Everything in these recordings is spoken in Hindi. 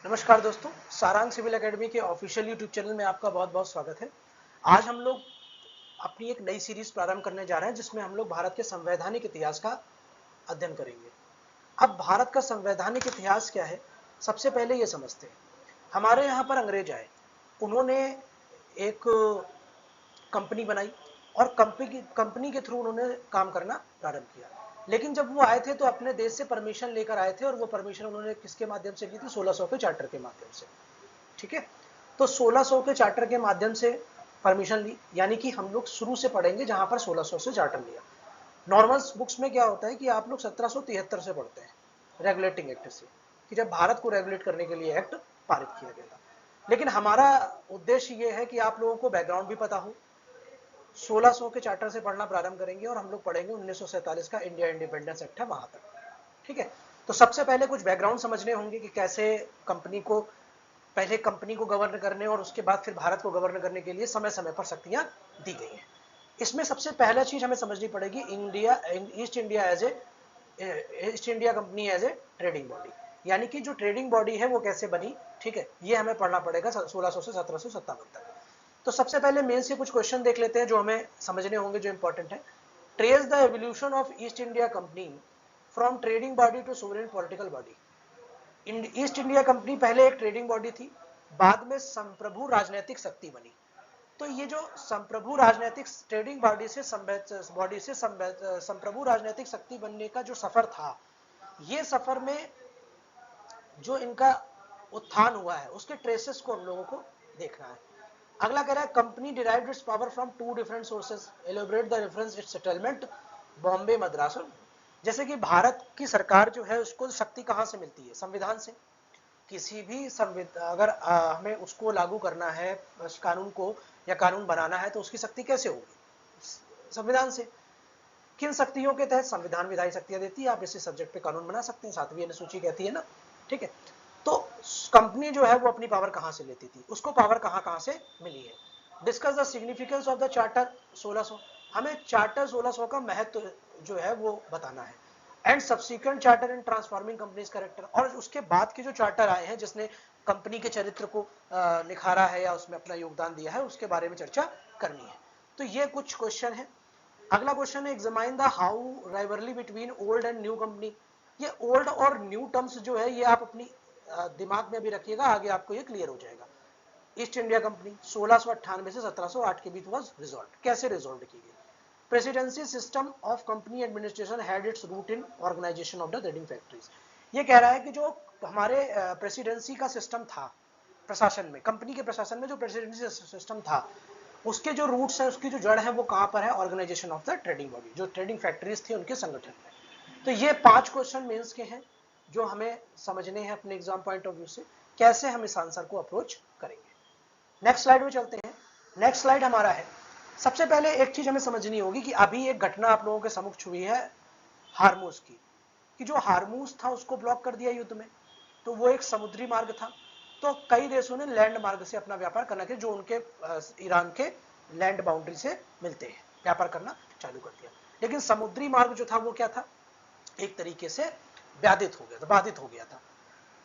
नमस्कार दोस्तों, सारंग सिविल एकेडमी के ऑफिशियल यूट्यूब चैनल में आपका बहुत बहुत स्वागत है। आज हम लोग अपनी एक नई सीरीज प्रारंभ करने जा रहे हैं जिसमें हम लोग भारत के संवैधानिक इतिहास का अध्ययन करेंगे। अब भारत का संवैधानिक इतिहास क्या है, सबसे पहले ये समझते हैं। हमारे यहाँ पर अंग्रेज आए, उन्होंने एक कंपनी बनाई और कंपनी के थ्रू उन्होंने काम करना प्रारंभ किया। लेकिन जब वो आए थे तो अपने देश से परमिशन लेकर आए थे और वो परमिशन उन्होंने किसके माध्यम से ली थी? 1600 के चार्टर के माध्यम से। ठीक है, तो 1600 के चार्टर के माध्यम से परमिशन ली, यानी कि हम लोग शुरू से पढ़ेंगे जहां पर 1600 से चार्टर लिया। नॉर्मल बुक्स में क्या होता है कि आप लोग 1773 से पढ़ते हैं, रेगुलेटिंग एक्ट से, कि जब भारत को रेगुलेट करने के लिए एक्ट पारित किया गया था। लेकिन हमारा उद्देश्य यह है कि आप लोगों को बैकग्राउंड भी पता हो। 1600 के चार्टर से पढ़ना प्रारंभ करेंगे और हम लोग पढ़ेंगे 1947 का इंडिया इंडिपेंडेंस एक्ट है वहां तक। ठीक है, तो सबसे पहले कुछ बैकग्राउंड समझने होंगे कि कैसे कंपनी को, पहले कंपनी को गवर्न करने और उसके बाद फिर भारत को गवर्न करने के लिए समय समय पर शक्तियां दी गई हैं। इसमें सबसे पहला चीज हमें समझनी पड़ेगी, India East India company as a trading body, यानी कि जो ट्रेडिंग बॉडी है वो कैसे बनी। ठीक है, ये हमें पढ़ना पड़ेगा 1600 से 1757 तक। तो सबसे पहले मेन से कुछ क्वेश्चन देख लेते हैं जो हमें समझने होंगे, जो इंपॉर्टेंट है। Trace the evolution of East India company from trading body to sovereign political body. East India company पहले एक ट्रेडिंग बॉडी थी, बाद में संप्रभु राजनीतिक शक्ति बनी। तो ये जो संप्रभु राजनीतिक ट्रेडिंग बॉडी से संप्रभु राजनीतिक शक्ति बनने का जो सफर था, ये सफर में जो इनका उत्थान हुआ है उसके ट्रेसेस को हम लोगों को देखना है। अगला कह रहा है, company derived its power from two different sources, elaborate the reference its settlement Bombay Madras. जैसे कि भारत की सरकार जो है उसको शक्ति कहां से मिलती है? संविधान से। किसी भी अगर हमें उसको लागू करना है, उस कानून को या कानून बनाना है, तो उसकी शक्ति कैसे होगी? संविधान से। किन शक्तियों के तहत? संविधान विधायी शक्तियां देती है, आप इसी सब्जेक्ट पे कानून बना सकते हैं, 7वीं अनुसूची कहती है ना। ठीक है, तो कंपनी जो है वो अपनी पावर कहां से लेती थी, उसको पावर कहां कहां से मिली है। Discuss the significance of the charter 1600, हमें चार्टर 1600 का महत्व जो है वो बताना है। And subsequent charter in transforming companies character, और उसके बाद के जो चार्टर आए हैं जिसने कंपनी के चरित्र को निखारा है या उसमें अपना योगदान दिया है, उसके बारे में चर्चा करनी है। तो ये कुछ क्वेश्चन है। अगला क्वेश्चन है, examine the how rivalry between old and new company. ये ओल्ड और न्यू टर्म्स जो है ये आप अपनी दिमाग में भी रखिएगा, आगे आपको ये क्लियर हो जाएगा। ईस्ट इंडिया कंपनी 1698 से 1708 के बीच वाज रिजॉल्व। कैसे रिजॉल्व की गई? Presidency system of company administration had its root in organisation of the trading factories. ये कह रहा है कि जो हमारे प्रेसिडेंसी का सिस्टम था, प्रशासन में, कंपनी के प्रशासन में जो प्रेसिडेंसी सिस्टम था, उसके जो रूट्स है, उसकी जो जड़ है, वो कहां पर है? Organisation of the trading body, जो ट्रेडिंग फैक्ट्रीज थी उनके संगठन में। तो ये 5 क्वेश्चन मेंस के हैं जो हमें समझने हैं अपने एग्जाम पॉइंट ऑफ व्यू से, कैसे हम इस आंसर को अप्रोच करेंगे। नेक्स्ट स्लाइड में चलते हैं। नेक्स्ट स्लाइड हमारा है, सबसे पहले एक चीज हमें समझनी होगी कि अभी एक घटना आप लोगों के समक्ष हुई है हारमूज की, कि जो हारमूज था उसको ब्लॉक कर दिया युद्ध में। तो वो एक समुद्री मार्ग था, तो कई देशों ने लैंड मार्ग से अपना व्यापार करना के, जो उनके ईरान के लैंड बाउंड्री से मिलते हैं, व्यापार करना चालू कर दिया। लेकिन समुद्री मार्ग जो था वो क्या था? एक तरीके से बाधित हो गया था।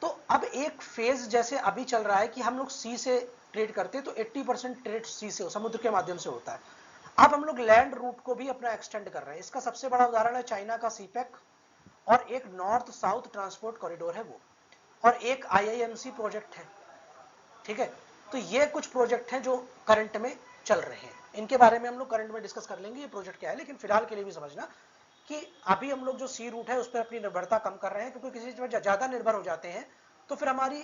तो अब एक फेज जैसे अभी चल रहा है कि हम लोग सी से ट्रेड करते हैं, तो 80% ट्रेड सी से, समुद्र के माध्यम से होता है। अब हम लोग लैंड रूट को भी अपना एक्सटेंड कर रहे हैं। इसका सबसे बड़ा उदाहरण है चाइना का सीपेक, और एक नॉर्थ साउथ ट्रांसपोर्ट कॉरिडोर है वो, और एक आईआईएमसी प्रोजेक्ट है। ठीक है, तो ये कुछ प्रोजेक्ट हैं जो करंट में चल रहे हैं, इनके बारे में हम लोग करंट में डिस्कस कर लेंगे ये प्रोजेक्ट क्या है। लेकिन फिलहाल के लिए भी समझना कि अभी हम लोग जो सी रूट है उस पर अपनी निर्भरता कम कर रहे हैं, क्योंकि किसी चीज पर ज्यादा निर्भर हो जाते हैं तो फिर हमारी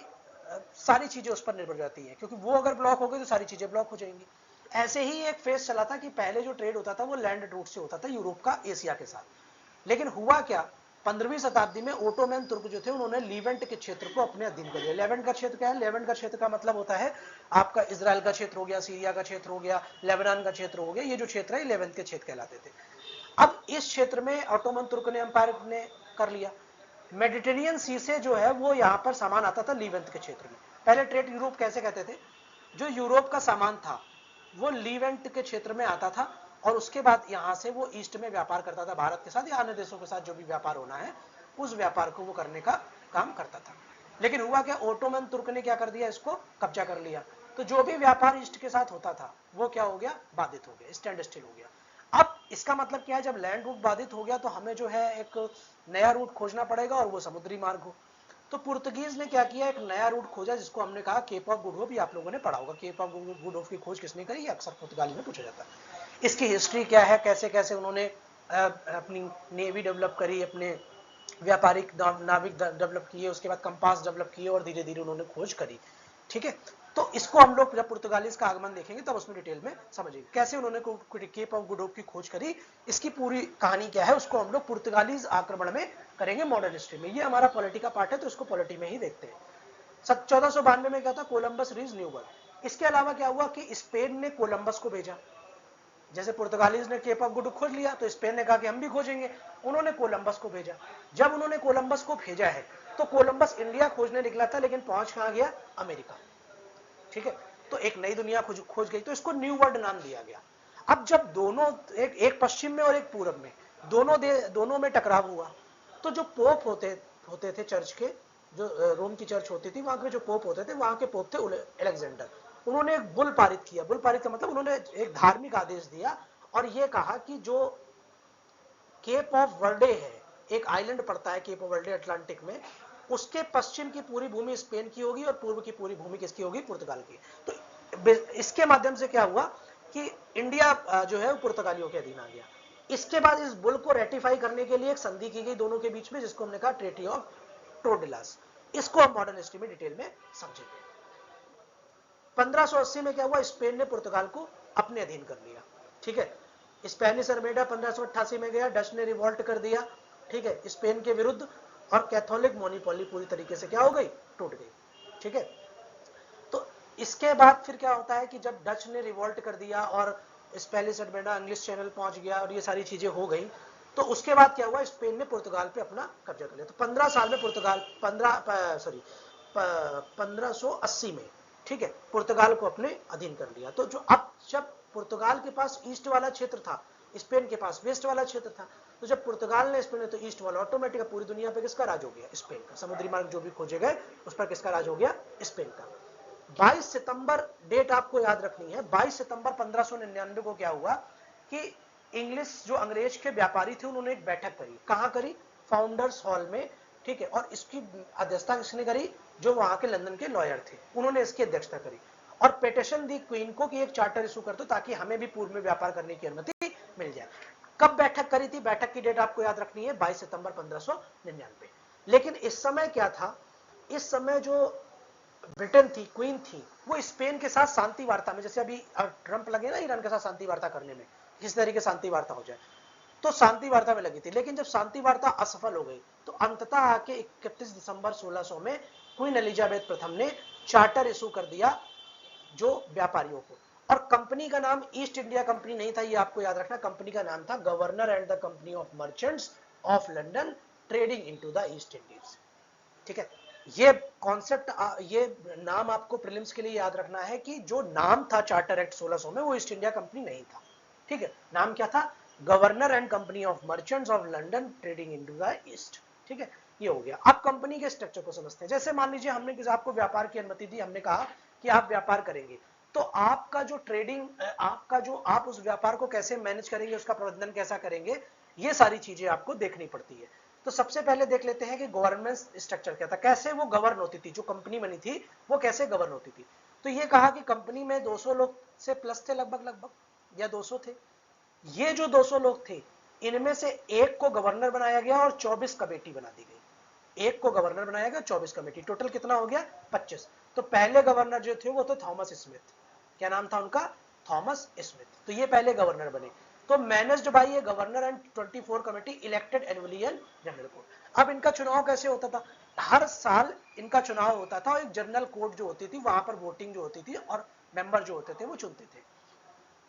सारी चीजें उस पर निर्भर जाती है, क्योंकि वो अगर ब्लॉक हो गई तो सारी चीजें ब्लॉक हो जाएंगी। ऐसे ही एक फेज चला था कि पहले जो ट्रेड होता था वो लैंड रूट से होता था यूरोप का एशिया के साथ। लेकिन हुआ क्या, 15वीं शताब्दी में ओटोमैन तुर्क जो थे उन्होंने लीवेंट के क्षेत्र को अपने अधीन कर लिया। लेवेंट का क्षेत्र क्या है? लेवेंट का क्षेत्र का मतलब होता है आपका इजराइल का क्षेत्र हो गया, सीरिया का क्षेत्र हो गया, लेबनान का क्षेत्र हो गया, ये जो क्षेत्र है लेवेंट के क्षेत्र कहलाते थे। अब इस क्षेत्र में ऑटोमन तुर्क ने एम्पायर ने कर लिया। मेडिटेरियन सी से जो है वो यहां पर सामान आता था लीवेंट के क्षेत्र में। पहले ट्रेड यूरोप कैसे कहते थे? जो यूरोप का सामान था वो लीवेंट के क्षेत्र में आता था, और उसके बाद यहां से वो ईस्ट में व्यापार करता था, भारत के साथ या अन्य देशों के साथ जो भी व्यापार होना है उस व्यापार को वो करने का काम करता था। लेकिन हुआ क्या, ओटोमन तुर्क ने क्या कर दिया, इसको कब्जा कर लिया। तो जो भी व्यापार ईस्ट के साथ होता था वो क्या हो गया, बाधित हो गया, स्टैंड स्टिल हो गया। अब इसका मतलब क्या है, जब लैंड रूट बाधित हो गया तो हमें जो है एक नया रूट खोजना पड़ेगा और वो समुद्री मार्ग हो। तो पुर्तगीज ने क्या किया, एक नया रूट खोजा जिसको हमने कहा केप ऑफ गुड होप। ये आप लोगों ने पढ़ा होगा, केप ऑफ गुड होप की खोज किसने करी, ये अक्सर पुर्तगाली में पूछा जाता है। इसकी हिस्ट्री क्या है, कैसे कैसे उन्होंने अपनी नेवी डेवलप करी, अपने व्यापारिक नाविक डेवलप किए, उसके बाद कंपास डेवलप किए और धीरे धीरे उन्होंने खोज करी। ठीक है, तो इसको हम लोग जब पुर्तगालीज का आगमन देखेंगे तब उसमें डिटेल में समझेंगे कैसे उन्होंने केप ऑफ गुड होप की खोज करी। इसकी पूरी कहानी क्या है उसको हम लोग पुर्तगालीज आक्रमण में करेंगे मॉडर्न हिस्ट्री में। ये हमारा पॉलिटी का पार्ट है तो इसको पॉलिटी में ही देखते हैं। 1492 में क्या था, कोलंबस रीच न्यू वर्ल्ड। इसके अलावा क्या हुआ कि स्पेन ने कोलंबस को भेजा। जैसे पुर्तगालीज ने केप ऑफ गुड खोज लिया तो स्पेन ने कहा कि हम भी खोजेंगे, उन्होंने कोलंबस को भेजा। जब उन्होंने कोलंबस को भेजा है तो कोलंबस इंडिया खोजने निकला था, लेकिन पहुंच कहां गया, अमेरिका। ठीक है, तो एक नई दुनिया खोज गई, तो इसको न्यू वर्ल्ड नाम दिया गया। अब जब दोनों एक पश्चिम में और एक पूरब में, दोनों में टकराव हुआ, तो जो पोप होते थे चर्च के, जो रोम की चर्च होती थी, वहां के जो पोप होते थे, वहां के पोप थे अलेक्जेंडर। उन्होंने एक बुल पारित किया। बुल पारित का मतलब उन्होंने एक धार्मिक आदेश दिया और यह कहा कि जो केप ऑफ वर्डे है, एक आइलैंड पड़ता है केप ऑफ वर्डे अटलांटिक में, उसके पश्चिम की पूरी भूमि स्पेन की होगी और पूर्व की पूरी भूमि किसकी होगी, पुर्तगाल की। तो इसके माध्यम से क्या हुआ कि इंडिया जो है वो पुर्तगालियों के अधीन आ गया। इसके बाद इस बुल को रेटिफाई करने के लिए एक संधि की गई दोनों के बीच में, जिसको हमने कहा ट्रीटी ऑफ टोरडेलास। इसको हम मॉडर्न हिस्ट्री में डिटेल में समझेंगे। 1580 में क्या हुआ, स्पेन ने पुर्तगाल को अपने अधीन कर लिया। ठीक है, स्पेनिश अर्मेडा 1588 में गया, डच ने रिवॉल्ट कर दिया, ठीक है, स्पेन के विरुद्ध, और कैथोलिक मोनोपोली पूरी तरीके से क्या हो गई, टूट गई। ठीक है, तो इसके बाद फिर क्या होता है कि जब डच ने रिवॉल्ट कर दिया और स्पेनिश अर्मेडा इंग्लिश चैनल पहुंच गया और ये सारी चीजें हो गई, तो उसके बाद क्या हुआ, स्पेन ने पुर्तगाल पे अपना कब्जा कर लिया। तो 15 साल में पुर्तगाल 1580 में, ठीक है, पुर्तगाल को अपने अधीन कर लिया। तो जो अब जब पुर्तगाल के पास ईस्ट वाला क्षेत्र था, स्पेन के पास वेस्ट वाला क्षेत्र था, तो जब पुर्तगाल ने स्पेन, तो ईस्ट वाला ऑटोमेटिक पूरी दुनिया पे किसका राज हो गया, स्पेन का। समुद्री मार्ग जो भी खोजे गए उस पर किसका राज हो गया, स्पेन का। 22 सितंबर डेट आपको याद रखनी है। 22 सितंबर 1599 को क्या हुआ कि इंग्लिश जो अंग्रेज के व्यापारी थे उन्होंने एक बैठक करी। कहां करी, फाउंडर्स हॉल में। ठीक है, और इसकी अध्यक्षता किसने करी, जो वहां के लंदन के लॉयर थे उन्होंने इसकी अध्यक्षता करी और पिटिशन दी क्वीन को कि एक चार्टर इशू कर दो ताकि हमें भी पूर्व में व्यापार करने की अनुमति मिल जाए। कब बैठक करी थी, बैठक की डेट आपको याद रखनी है, 22 सितंबर 1599। लेकिन इस समय क्या था, इस समय जो ब्रिटेन थी, क्वीन थी, वो स्पेन के साथ शांति वार्ता में, जैसे अभी ट्रंप लगे ना ईरान के साथ शांति वार्ता करने में, किस तरीके शांति वार्ता हो जाए, तो शांति वार्ता में लगी थी। लेकिन जब शांति वार्ता असफल हो गई तो अंततः आके 31 दिसंबर 1600 में क्वीन एलिजाबेथ प्रथम ने चार्टर इशू कर दिया जो व्यापारियों को। और कंपनी का नाम ईस्ट इंडिया कंपनी नहीं था, ये आपको याद रखना, कंपनी का नाम था governor and the company of merchants of London trading into the East Indies. ठीक है, ये कॉन्सेप्ट, ये नाम आपको प्रीलिम्स के लिए याद रखना है कि जो नाम था चार्टर एक्ट 1600 में वो ईस्ट इंडिया कंपनी नहीं था। ठीक है, नाम क्या था, governor and company of merchants of London trading into the east. ठीक है, ये हो गया। अब कंपनी के स्ट्रक्चर को समझते हैं। जैसे मान लीजिए हमने आपको व्यापार की अनुमति दी, हमने कहा कि आप व्यापार करेंगे, तो आपका जो ट्रेडिंग, आपका जो आप उस व्यापार को कैसे मैनेज करेंगे, उसका प्रबंधन कैसा करेंगे, ये सारी चीजें आपको देखनी पड़ती है। तो सबसे पहले देख लेते हैं कि गवर्नेंस स्ट्रक्चर क्या था, कैसे वो गवर्न होती थी, जो कंपनी बनी थी वो कैसे गवर्न होती थी। तो ये कहा कि कंपनी में 200 लोग से प्लस थे, लगभग या 200 थे। ये जो 200 लोग थे, इनमें से एक को गवर्नर बनाया गया और 24 कमेटी बना दी गई। एक को गवर्नर बनाया गया, 24 कमेटी, टोटल कितना हो गया, 25। तो पहले गवर्नर जो थे वो तो थॉमस स्मिथ, क्या नाम था उनका, थॉमस स्मिथ। तो ये पहले गवर्नर बने। तो managed by a governor and 24 committee elected annually and general court. अब इनका चुनाव कैसे होता था, हर साल इनका चुनाव होता था और एक जनरल कोर्ट जो होती थी वहां पर वोटिंग जो होती थी और मेंबर जो होते थे वो चुनते थे।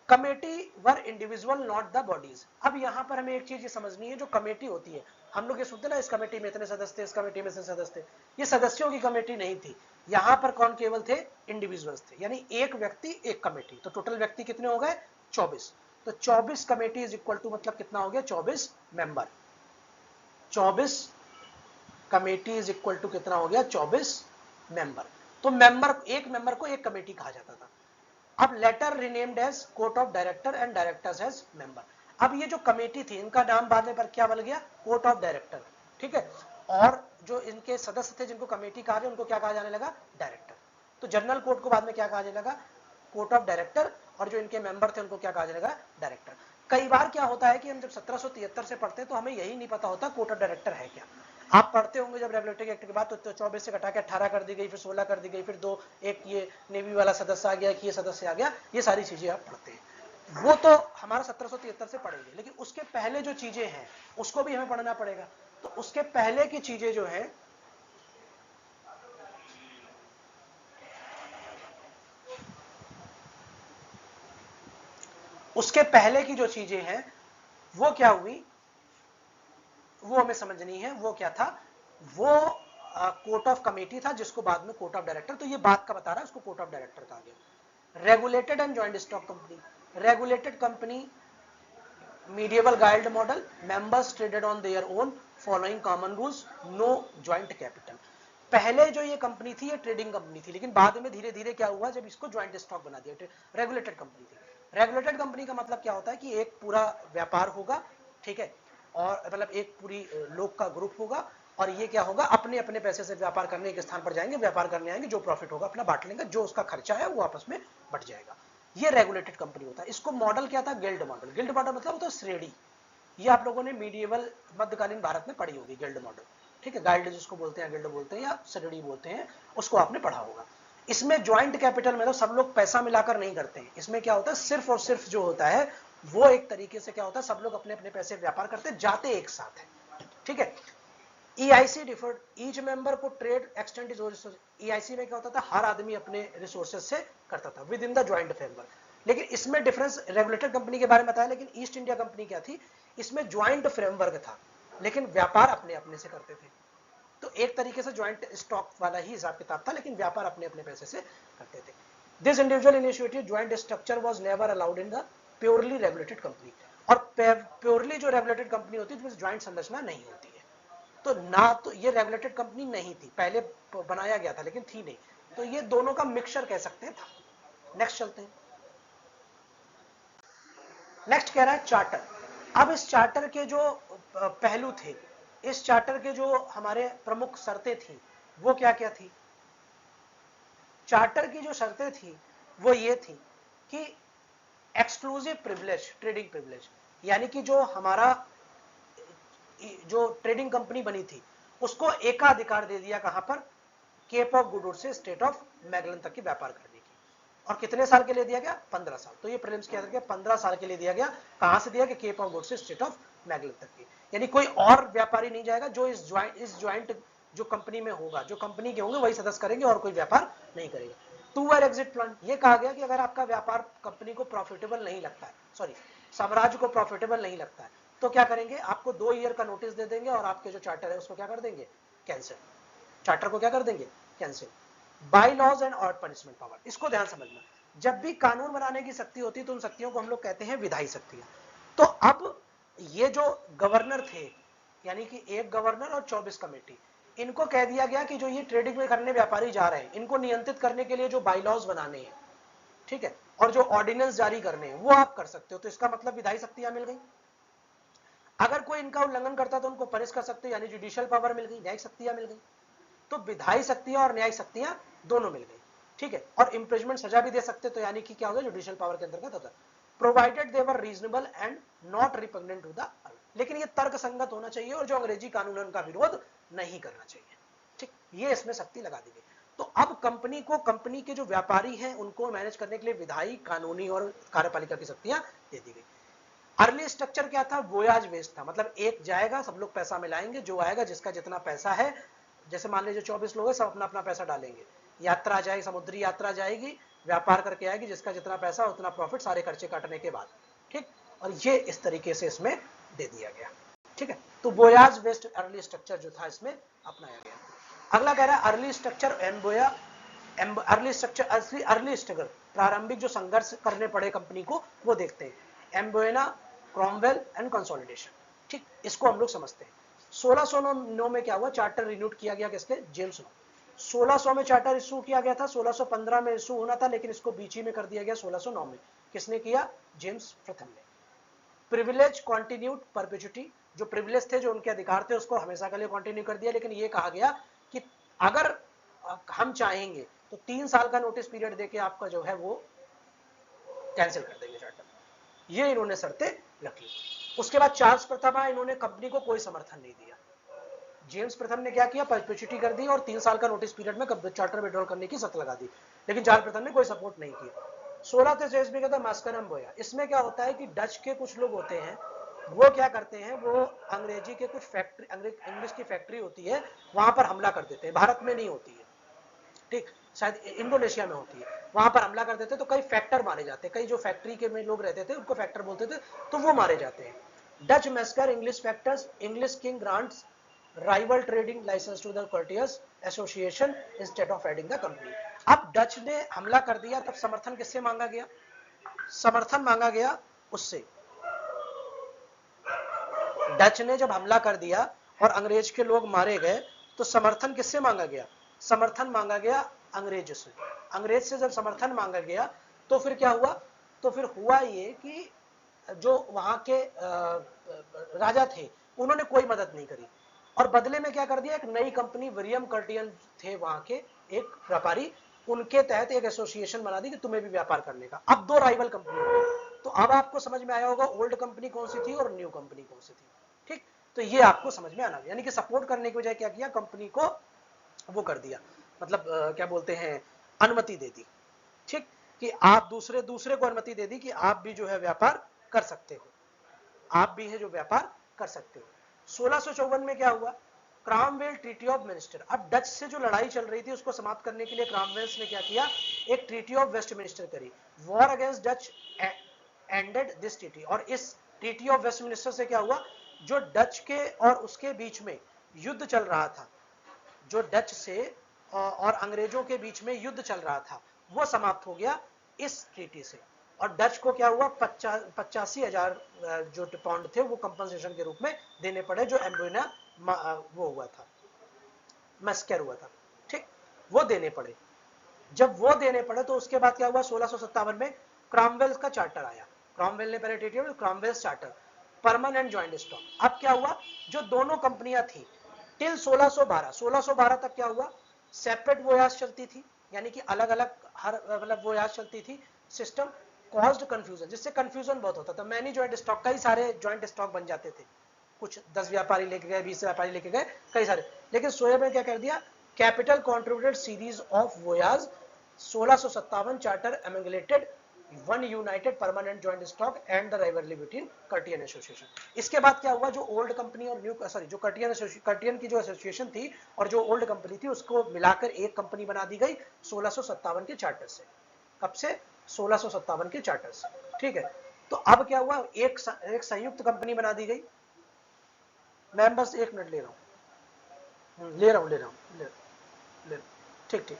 Committee were individual not the bodies. अब यहां पर हमें एक चीज ये समझनी है, जो कमेटी होती है, हम लोग ये सुनते ना इस कमेटी में इतने सदस्य थे, इस कमेटी में इतने सदस्य थे, ये सदस्यों की कमेटी नहीं थी। यहां पर कौन केवल थे, इंडिविजुअल्स थे, यानी एक व्यक्ति एक कमेटी। तो टोटल व्यक्ति कितने हो गए, 24। तो 24 कमेटी इज इक्वल टू मतलब कितना हो गया, 24 member. 24 committee is equal to कितना हो गया 24 मेंबर। तो मेंबर, एक मेंबर को एक कमेटी कहा जाता था। अब later renamed as court of director and directors as member. अब ये जो कमेटी थी इनका नाम बाद में पर क्या बन गया, कोर्ट ऑफ डायरेक्टर, ठीक है। और जो इनके सदस्य थे जिनको कमेटी कहा गया उनको क्या कहा जाने लगा, डायरेक्टर। तो जनरल कोर्ट को बाद में क्या कहा जाने लगा, कोर्ट ऑफ डायरेक्टर, और जो इनके मेंबर थे उनको क्या कहा जाने लगा, डायरेक्टर। कई बार क्या होता है कि हम जब 1773 से पढ़ते हैं तो हमें यही नहीं पता होता कोर्ट ऑफ डायरेक्टर है क्या। आप पढ़ते होंगे जब रेगुलेटरी एक्ट के बाद तो 24 से घटा के 18 कर दी गई, फिर 16 कर दी गई, फिर दो एक ये नेवी वाला सदस्य आ गया, कि ये सदस्य आ गया, ये सारी चीजें आप पढ़ते हैं। वो तो हमारा 1773 से पढ़ेंगे, लेकिन उसके पहले जो चीजें हैं उसको भी हमें पढ़ना पड़ेगा। तो उसके पहले की चीजें जो है, उसके पहले की जो चीजें हैं वो क्या हुई, वो हमें समझनी है। वो क्या था, वो कोर्ट ऑफ कमेटी था जिसको बाद में कोर्ट ऑफ डायरेक्टर, तो ये बात का बता रहा है, उसको कोर्ट ऑफ डायरेक्टर कहा गया। Regulated and joint stock company, regulated company medieval guild model, members traded on their own following common rules, no joint capital। पहले जो ये कंपनी थी ये ट्रेडिंग कंपनी थी, लेकिन बाद में धीरे धीरे क्या हुआ, जब इसको ज्वाइंट स्टॉक बना दिया, रेगुलेटेड कंपनी थी। रेगुलेटेड कंपनी का मतलब क्या होता है कि एक पूरा व्यापार होगा, ठीक है, और मतलब एक पूरी लोग का ग्रुप होगा, और ये क्या होगा, अपने अपने पैसे से व्यापार करने एक स्थान पर जाएंगे, व्यापार करने आएंगे, जो प्रॉफिट होगा अपना बांट लेंगे, जो उसका खर्चा है वो आपस में बट जाएगा। ये रेगुलेटेड कंपनी होता है। इसको मॉडल क्या था, गिल्ड मॉडल। गिल्ड मॉडल मतलब होता है श्रेणी। ये आप लोगों ने मीडिएवल मध्यकालीन भारत में पढ़ी होगी गिल्ड मॉडल, ठीक है। गाइल्ड जिसको बोलते हैं, गिल्ड बोलते हैं या श्रेणी बोलते हैं, उसको आपने पढ़ा होगा। इसमें ज्वाइंट कैपिटल में तो सब लोग पैसा मिलाकर नहीं करते हैं। इसमें क्या होता है, सिर्फ और सिर्फ जो होता है वो एक तरीके से क्या होता है, सब लोग अपने अपने पैसे व्यापार करते जाते एक साथ है, ठीक है। EIC डिफर्ड ईच मेंबर को trade extend is resource. EIC में क्या होता था, हर आदमी अपने रिसोर्सेज से करता था with in the joint framework. लेकिन इसमें डिफरेंस, रेगुलेटेड कंपनी के बारे में बताया, लेकिन ईस्ट इंडिया कंपनी क्या थी, इसमें ज्वाइंट फ्रेमवर्क था, लेकिन व्यापार अपने अपने से करते थे। तो एक तरीके से ज्वाइंट स्टॉक वाला ही हिसाब किताब था, लेकिन व्यापार अपने अपने पैसे से करते थे। This individual initiative joint structure was never allowed in the purely regulated company. और प्योरली जो रेगुलेटेड कंपनी होती है जिसमें ज्वाइंट संरचना नहीं होती है, तो ना तो ये रेगुलेटेड कंपनी नहीं थी, पहले बनाया गया था लेकिन थी नहीं, तो ये दोनों का मिक्सचर कह सकते हैं था। नेक्स्ट चलते हैं। नेक्स्ट कह रहा है चार्टर। अब इस चार्टर के जो पहलू थे, इस चार्टर के जो हमारे प्रमुख शर्तें थी वो क्या क्या थी। चार्टर की जो शर्तें थी वो ये थी कि एक्सक्लूसिव प्रिविलेज, ट्रेडिंग प्रिविलेज, यानी कि जो हमारा जो ट्रेडिंग कंपनी बनी थी उसको एकाधिकार दे दिया, कहां पर, केप ऑफ गुड से स्टेट ऑफ मैगलन तक की व्यापार करने की। और कितने साल के लिए दिया गया, 15 साल। तो ये प्रीलिम्स क्या था, 15 साल के लिए दिया गया। कहां से दिया, कि केप ऑफ गुड से स्टेट ऑफ मैगलन तक की। यानी कोई और व्यापारी नहीं जाएगा, जो इस ज्वाइंट जो कंपनी में होगा, जो कंपनी के होंगे वही सदस्य करेंगे, और कोई व्यापार नहीं करेगा। 2 ईयर एग्जिट प्लान, ये कहा गया कि अगर आपका व्यापार कंपनी को प्रॉफिटेबल नहीं लगता है, सॉरी साम्राज्य को प्रॉफिटेबल नहीं लगता है, तो क्या करेंगे, आपको 2 ईयर का नोटिस दे देंगे और आपके जो चार्टर है उसको क्या कर देंगे, कैंसिल। चार्टर को क्या कर देंगे, कैंसिल। बाई लॉज एंड और पनिशमेंट पावर, इसको ध्यान समझना। जब भी कानून बनाने की शक्ति होती है तो उन शक्तियों को हम लोग कहते हैं विधायी शक्तियां। तो अब ये जो गवर्नर थे, यानी कि एक गवर्नर और 24 कमेटी, इनको कह दिया गया कि जो ये ट्रेडिंग में करने व्यापारी जा रहे हैं, इनको नियंत्रित करने के लिए जो बाईलॉज बनाने हैं, ठीक है, और जो ऑर्डिनेंस जारी करने हैं वो आप कर सकते हो। तो इसका मतलब विधायी शक्तियां मिल गई। अगर कोई इनका उल्लंघन करता तो उनको पनिश कर सकते, यानी जुडिशियल पावर मिल गई, न्यायिक शक्तियां मिल गई। तो विधायी शक्तियां और न्यायिक शक्तियां दोनों मिल गई, ठीक है। और इंप्रिजमेंट सजा भी दे सकते, तो यानी कि क्या हो गया, जुडिशियल पावर के अंतर्गत होता है, provided they were reasonable and not repugnant to the, लेकिन ये तर्क संगत होना चाहिए और जो अंग्रेजी कानून है उनका विरोध नहीं करना चाहिए, ठीक। ये इसमें शक्ति लगा दी गई। तो अब कंपनी को, कंपनी के जो व्यापारी हैं उनको मैनेज करने के लिए विधायी, कानूनी और कार्यपालिका की शक्तियां दे दी गई। अर्ली स्ट्रक्चर क्या था, वोयाज बेस्ड था, मतलब एक जाएगा, सब लोग पैसा मिलाएंगे, जो आएगा जिसका जितना पैसा है, जैसे मान लीजिए 24 लोग हैं, सब अपना अपना पैसा डालेंगे, यात्रा जाएगी, समुद्री यात्रा जाएगी, व्यापार करके आएगी, जिसका जितना पैसा उतना प्रॉफिट सारे खर्चे काटने के बाद, ठीक। और ये इस तरीके से इसमें दे दिया गया, ठीक है। तो वोयाज बेस्ड अर्ली स्ट्रक्चर जो था इसमें अपनाया गया। अगला कह रहा है early structure Amboyna, early structure, early struggle, प्रारंभिक जो संघर्ष करने पड़े कंपनी को वो देखते हैं। एम्बोना, क्रॉमवेल एंड कंसोलिडेशन, ठीक, इसको हम लोग समझते हैं। 1609 में क्या हुआ, चार्टर रिन्यूड किया गया किसके, जेम्स लॉ। 1600 में चार्टर इशू किया गया था, 1615 में इशू होना था, लेकिन इसको बीच ही में कर दिया गया 1609 में। किसने किया, जेम्स प्रथम ने। प्रिविलेज कॉन्टिन्यूड परपेचुटी, जो प्रिविलेज थे, जो उनके अधिकार थे, उसको हमेशा के लिए कंटिन्यू कर दिया, लेकिन ये कहा गया कि अगर हम चाहेंगे तो 3 साल का नोटिस पीरियड देके आपका जो है वो कैंसिल कर देंगे चार्टर। ये इन्होंने शर्तें रखी। उसके बाद चार्ल्स प्रथम आए, इन्होंने कंपनी को कोई समर्थन नहीं दिया। जेम्स प्रथम ने क्या किया, परपेचुटी कर दी और 3 साल का नोटिस पीरियड में चार्टर विड्रॉल करने की शर्त लगा दी, लेकिन चार्ल्स प्रथम ने कोई सपोर्ट नहीं किया। 16 ईस्वी का था मास्करम बोया। इसमें क्या होता है कि डच के कुछ लोग होते हैं, वो क्या करते हैं, वो अंग्रेजी के कुछ फैक्ट्री, इंग्लिश की फैक्ट्री होती है, वहां पर हमला कर देते हैं। भारत में नहीं होती है, ठीक, शायद इंडोनेशिया में होती है, वहां पर हमला कर देते, तो कई फैक्टर मारे जाते, कई जो फैक्ट्री के में लोग रहते थे उनको फैक्टर बोलते थे, तो वो मारे जाते हैं। Dutch massacre, English factors, English king grants rival trading licence to the Courteen association instead of aiding the company. अब डच ने हमला कर दिया, तब समर्थन किससे मांगा गया, समर्थन मांगा गया उससे। डच ने जब हमला कर दिया और अंग्रेज के लोग मारे गए, तो समर्थन किससे मांगा गया, समर्थन मांगा गया अंग्रेज से। अंग्रेज से जब समर्थन मांगा गया, तो फिर क्या हुआ, तो फिर हुआ ये कि जो वहां के राजा थे, उन्होंने कोई मदद नहीं करी, और बदले में क्या कर दिया, एक नई कंपनी, विलियम कर्टियन थे वहां के एक व्यापारी, उनके तहत एक एसोसिएशन बना दी कि तुम्हें भी व्यापार करने का। अब दो राइवल कंपनी हो गई। तो अब आपको समझ में आया होगा ओल्ड कंपनी कौन सी थी और न्यू कंपनी कौन सी थी, ठीक। तो ये आपको समझ में आना, यानी कि सपोर्ट करने की बजाय क्या किया, कंपनी को वो कर दिया, मतलब क्या बोलते हैं, अनुमति दे दी, ठीक, कि आप दूसरे को अनुमति दे दी कि आप भी जो है व्यापार कर सकते हो, आप भी है जो व्यापार कर सकते हो। 1654 में क्या हुआ, क्रामवेल ट्रीटी ऑफ मिनिस्टर। अब डच से जो लड़ाई चल रही थी उसको समाप्त करने के लिए क्रामवेल्स ने क्या किया, एक ट्रीटी ऑफ वेस्टमिनिस्टर करी। War against Dutch ended this treaty, और इस ट्रीटी ऑफ वेस्टमिनिस्टर से क्या हुआ, जो डच के और उसके बीच में युद्ध चल रहा था, जो डच से और अंग्रेजों के बीच में युद्ध चल रहा था, वो समाप्त हो गया इस ट्रीटी से। और डच को क्या हुआ, 85,000 जो पाउंड थे वो कंपनसेशन के रूप में देने पड़े, जो एम्ब्रोना वो हुआ था, मैस्कर हुआ था, ठीक, वो देने पड़े। जब वो देने पड़े तो उसके बाद क्या हुआ, 1657 में क्रामवेल का चार्टर आया। क्रामवेल ने पहले treaty, Cromwell charter, permanent joint stock. अब क्या हुआ, जो दोनों कंपनियां थी टिल 1612 तक क्या हुआ, सेपरेट वोयाज चलती थी, यानी कि अलग अलग हर मतलब वोयाज चलती थी। सिस्टम कॉज्ड कंफ्यूजन, जिससे कंफ्यूजन बहुत होता था, मैनी ज्वाइंट स्टॉक, कई सारे ज्वाइंट स्टॉक बन जाते थे, कुछ 10 व्यापारी लेके गए, 20 व्यापारी लेके गए, कई सारे। लेकिन शोएब ने क्या कर दिया, capital contributed series of voyage, 1657 charter amalgamated one united permanent joint stock and the rivalry between Courteen association. इसके बाद क्या हुआ, जो ओल्ड कंपनी और न्यू, सॉरी, जो कर्टियन की जो एसोसिएशन थी और जो ओल्ड कंपनी थी, उसको मिलाकर एक कंपनी बना दी गई 1657 के चार्टर से। कब से, 1657 के चार्टर से, ठीक है। तो अब क्या हुआ, एक संयुक्त कंपनी बना दी गई। मैं बस एक मिनट ले रहा हूँ, ठीक ठीक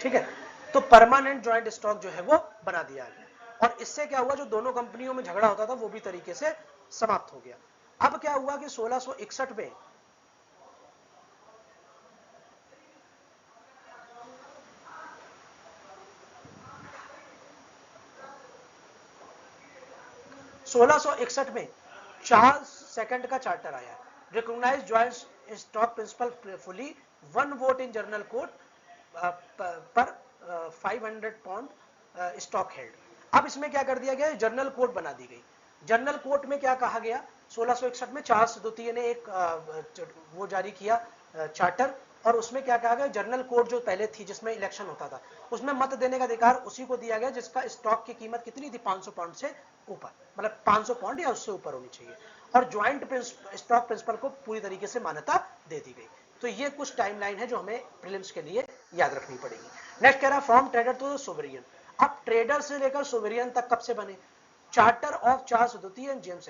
ठीक है। तो परमानेंट ज्वाइंट स्टॉक जो है वो बना दिया गया, और इससे क्या हुआ, जो दोनों कंपनियों में झगड़ा होता था वो भी तरीके से समाप्त हो गया। अब क्या हुआ कि 1661 में चार्ल्स सेकंड का चार्टर आया, recognise joint stock principle fully, one vote in general court पर 500 पाउंड स्टॉक हेल्ड। अब इसमें क्या कर दिया गया, जनरल कोर्ट बना दी गई। जनरल कोर्ट में क्या कहा गया, 1661 में चार्ल्स द्वितीय ने एक वो जारी किया चार्टर, और उसमें क्या कहा गया, जनरल कोर्ट जो पहले थी जिसमें इलेक्शन होता था, उसमें मत देने का अधिकार उसी को दिया गया जिसका स्टॉक की कीमत कितनी थी, 500 पाउंड से ऊपर, मतलब 500 पाउंड या उससे ऊपर होनी चाहिए, और ज्वाइंट स्टॉक प्रिंसिपल को पूरी तरीके से मान्यता दे दी गई। तो ये कुछ टाइमलाइन है जो हमें प्रीलिम्स के लिए याद रखनी पड़ेगी। नेक्स्ट कह रहा फ्रॉम ट्रेडर टू सोवरियन। अब ट्रेडर से लेकर सोवरियन तक कब से बने, चार्टर ऑफ चार्ल्स द्वितीय एंड जेम्स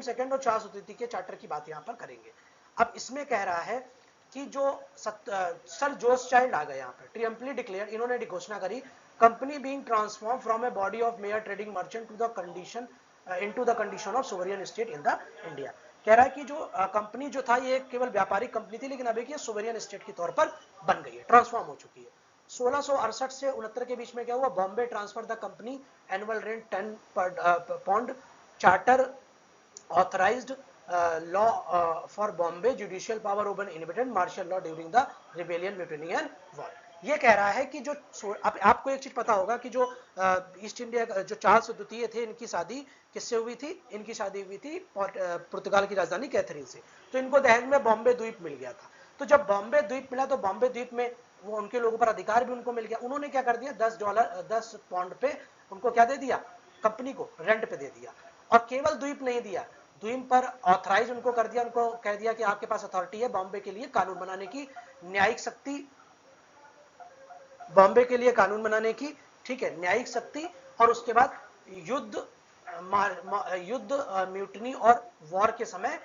सेकंड और चार्ल्स द्वितीय के चार्टर की बात यहां पर करेंगे। अब इसमें कह रहा है कि जो सर जोस चाइल्ड आ गए यहाँ पर, ट्रियम्फली डिक्लेयर, इन्होंने घोषणा करी, company being transform from a body of mere trading merchant to the condition into the condition of sovereign state in the India, कह रहा है कि जो कंपनी जो था ये केवल व्यापारिक कंपनी थी, लेकिन अभी की सोवेरियन स्टेट के तौर पर बन गई है, ट्रांसफॉर्म हो चुकी है। 1668 से 69 के बीच में क्या हुआ, Bombay transfer the company annual rent 10 pound, charter authorized law for Bombay, judicial power over independent, martial law during the rebellion, mutiny and war। ये कह रहा है कि जो आपको एक चीज पता होगा कि जो ईस्ट इंडिया जो चार्ल्स द्वितीय थे, इनकी शादी किससे हुई थी, इनकी शादी हुई थी पुर्तगाल की राजधानी कैथरीन से। तो इनको दहेज में बॉम्बे द्वीप मिल गया था। तो जब बॉम्बे द्वीप मिला तो बॉम्बे द्वीप में वो उनके लोगों पर अधिकार भी उनको मिल गया। उन्होंने क्या कर दिया, $10 पाउंड पे उनको क्या दे दिया, कंपनी को रेंट पे दे दिया। और केवल द्वीप नहीं दिया, द्वीप पर ऑथराइज उनको कर दिया, उनको कह दिया कि आपके पास अथॉरिटी है बॉम्बे के लिए कानून बनाने की, न्यायिक शक्ति बॉम्बे के लिए कानून बनाने की, ठीक है, न्यायिक शक्ति। और उसके बाद युद्ध म्यूटनी और वॉर के समय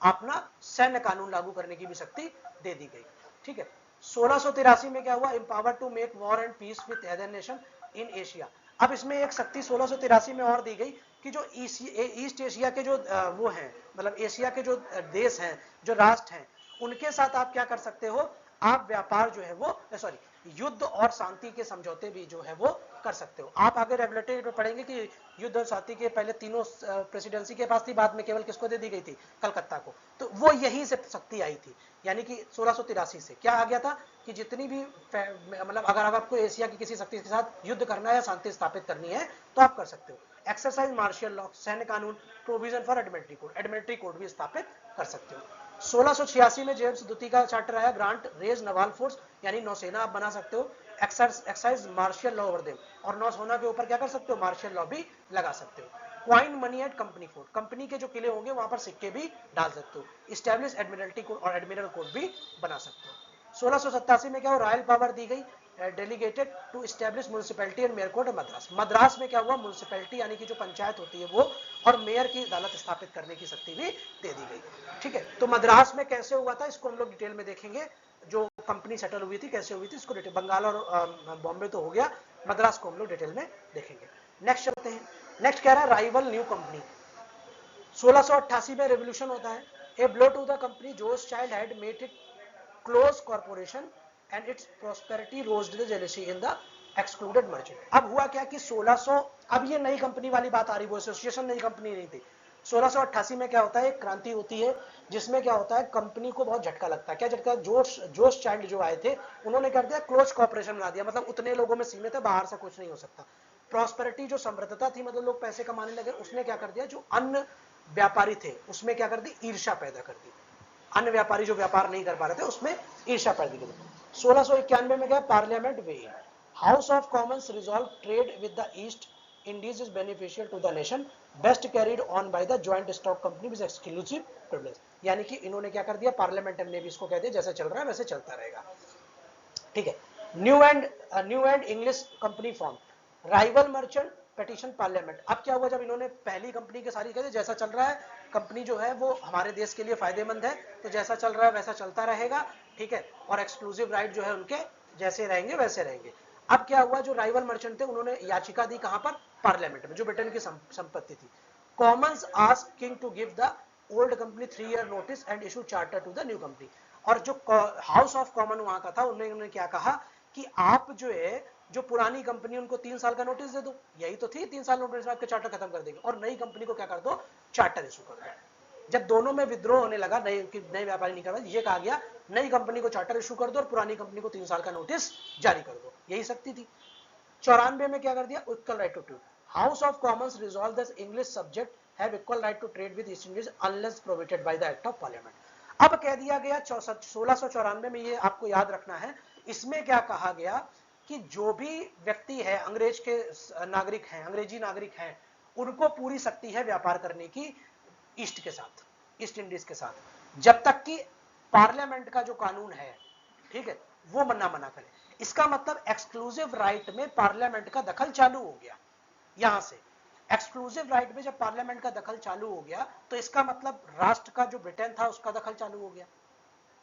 अपना सैन्य कानून लागू करने की भी शक्ति दे दी गई, ठीक है। 1683 में क्या हुआ, empower to make war and peace with other nation in Asia. अब इसमें एक शक्ति 1683 में और दी गई कि जो ईस्ट एशिया के जो वो हैं, मतलब एशिया के जो देश हैं, जो राष्ट्र हैं, उनके साथ आप क्या कर सकते हो, आप व्यापार जो है वो सॉरी युद्ध और शांति के समझौते भी जो है वो कर सकते हो। आप आगे रेगुलेटरी में पढ़ेंगे कि युद्ध और शांति के पहले तीनों प्रेसिडेंसी के पास थी, बाद में केवल किसको दे दी गई थी, कलकत्ता को। तो वो यहीं से शक्ति आई थी, यानी कि 1683 से क्या आ गया था कि जितनी भी मतलब अगर आपको एशिया की किसी शक्ति के साथ युद्ध करना है या शांति स्थापित करनी है तो आप कर सकते हो। एक्सरसाइज मार्शियल लॉ, सैन्य कानून, प्रोविजन फॉर एडमिनिस्ट्रेटरी कोड भी स्थापित कर सकते हो। 1686 में जेम्स द्वितीय का चार्टर आया, ग्रांट रेज नवाल फोर्स, यानी नौसेना आप बना सकते हो। Excise martial law over them, और नौसेना के ऊपर क्या कर सकते हो, मार्शियल लॉ भी लगा सकते हो। Coin money at company fort, company के जो किले होंगे वहां पर सिक्के भी डाल सकते हो। स्टैब्लिश एडमिरल्टी कोड और एडमिरल कोड भी बना सकते हो। 1687 में क्या हो, रॉयल पावर दी गई, delegated to establish municipality and mayor court Madras. Madras में क्या हुआ, म्युनिसिपैलिटी यानी कि जो पंचायत होती है वो, और मेयर की अदालत स्थापित करने की शक्ति भी दे दी गई, ठीक है। तो मद्रास में कैसे हुआ था इसको हम लोग डिटेल में देखेंगे, जो कंपनी सेटल हुई थी कैसे हुई थी इसको डिटेल, बंगाल और बॉम्बे तो हो गया, मद्रास को हम लोग डिटेल में देखेंगे। नेक्स्ट चलते हैं। नेक्स्ट कह रहा है राइवल न्यू कंपनी। 1688 में रेवोल्यूशन होता है। A blow to the company whose child had made it close corporation and its prosperity rose the jealousy in the excluded merchant. अब हुआ क्या कि 1600, अब ये नई कंपनी वाली बात आ रही, वो एसोसिएशन नई कंपनी नहीं थी। 1688 में क्या होता है, एक क्रांति होती है जिसमें क्या होता है, कंपनी को बहुत झटका लगता है। क्या झटका, जोश चाइल्ड जो आए थे उन्होंने कर दिया क्लोज कॉर्पोरेशन बना दिया, मतलब उतने लोगों में सीमित है, बाहर से कुछ नहीं हो सकता। प्रॉस्पेरिटी जो समृद्धता थी, मतलब लोग पैसे कमाने लगे, उसने क्या कर दिया, जो अन्य व्यापारी थे उसमें क्या कर दी, ईर्ष्या पैदा कर दी। अन्य व्यापारी जो व्यापार नहीं कर पा रहे थे उसमें ईर्ष्या पैदा की। 1691 में क्या, पार्लियामेंट वे, House of Commons resolve trade with the East Indies is beneficial to the nation, best carried on by the joint stock company with exclusive privilege. यानी कि इन्होंने क्या कर दिया, पार्लियामेंट ने भी इसको कह दिया जैसे चल रहा है वैसे चलता रहेगा, ठीक है। New and English company form, rival merchant petition parliament. अब क्या हुआ, जब इन्होंने पहली कंपनी के सारी कहते जैसा चल रहा है कंपनी जो है वो हमारे देश के लिए फायदेमंद है, तो जैसा चल रहा है वैसा चलता रहेगा, ठीक है, और एक्सक्लूसिव राइट जो है उनके जैसे रहेंगे वैसे रहेंगे। अब क्या हुआ, जो राइवल मर्चेंट थे उन्होंने याचिका दी कहां पर, पार्लियामेंट में, जो ब्रिटेन की संपत्ति थी। Commons ask king to give the old company 3 year notice and issue charter to the new company. और जो हाउस ऑफ कॉमन वहां का था उन्होंने क्या कहा कि आप जो है, जो पुरानी कंपनी उनको 3 साल का नोटिस दे दो, यही तो थी 3 साल नोटिस में आपके चार्टर खत्म कर देंगे, और नई कंपनी को क्या कर दो, चार्टर इशू कर दो। जब दोनों में विद्रोह होने लगा, नए व्यापारी नहीं कर रहा, ये कहा गया नई कंपनी को चार्टर इशू कर दो और पुरानी कंपनी को 3 साल का नोटिस जारी कर दो, यही शक्ति थी। 94 में क्या कर दिया, equal right to trade, House of Commons resolve the English subject have equal right to trade with East Indies unless provided by the act of parliament. अब कह दिया गया 1694 में, ये आपको याद रखना है, इसमें क्या कहा गया कि जो भी व्यक्ति है अंग्रेज के नागरिक हैं, अंग्रेजी नागरिक हैं, उनको पूरी शक्ति है व्यापार करने की ईस्ट के साथ, ईस्ट इंडीज के साथ, जब तक कि पार्लियामेंट का जो कानून है, ठीक है, वो मना करे। इसका मतलब एक्सक्लूसिव राइट में पार्लियामेंट का दखल चालू हो गया। यहां से एक्सक्लूसिव राइट में जब पार्लियामेंट का दखल चालू हो गया तो इसका मतलब राष्ट्र का जो ब्रिटेन था उसका दखल चालू हो गया।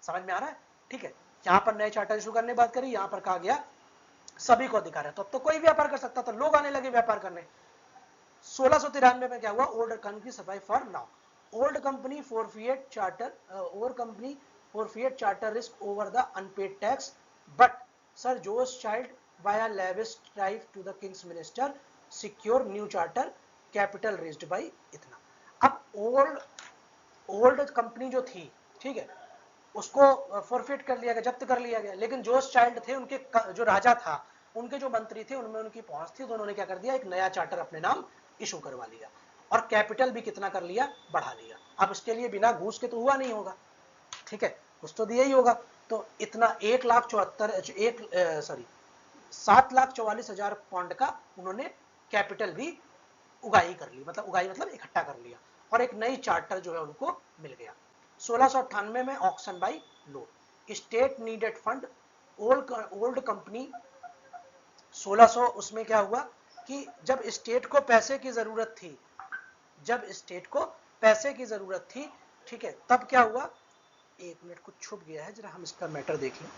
समझ में आ रहा है, ठीक है। यहां पर नए चार्टर इशू करने की बात करी, यहां पर कहा गया सभी को अधिकार है, तो अब तो कोई व्यापार कर सकता था, लोग आने लगे व्यापार करने। 1693 में क्या हुआ, ओल्ड कंट्री सफाई for now, old company forfeit charter risk over the unpaid tax, but Sir Joe's child via lavish drive to the king's minister secure new charter capital raised by इतना। अब ओल्ड कंपनी जो थी, ठीक है, उसको फॉरफिट कर लिया गया, जब्त कर लिया गया, लेकिन जोस चाइल्ड थे, उनके जो राजा था, उनके जो मंत्री थे, उनमें उनकी पहुंच थी, तो उन्होंने क्या कर दिया, एक नया चार्टर अपने नाम इशू करवा लिया और कैपिटल भी कितना कर लिया, बढ़ा लिया। अब इसके लिए बिना घूस के तो हुआ नहीं होगा, ठीक है, कुछ तो दिया ही होगा। तो इतना 7,44,000 पाउंड का उन्होंने कैपिटल भी उगाही कर ली, मतलब उगाही मतलब इकट्ठा कर लिया, और एक नई चार्टर जो है उनको मिल गया। 1698 में auction bye loan, state needed fund, old company 1600, उसमें क्या हुआ कि जब स्टेट को पैसे की जरूरत थी, ठीक है, तब क्या हुआ, एक मिनट कुछ छुप गया है, जरा हम इसका मैटर देख लें।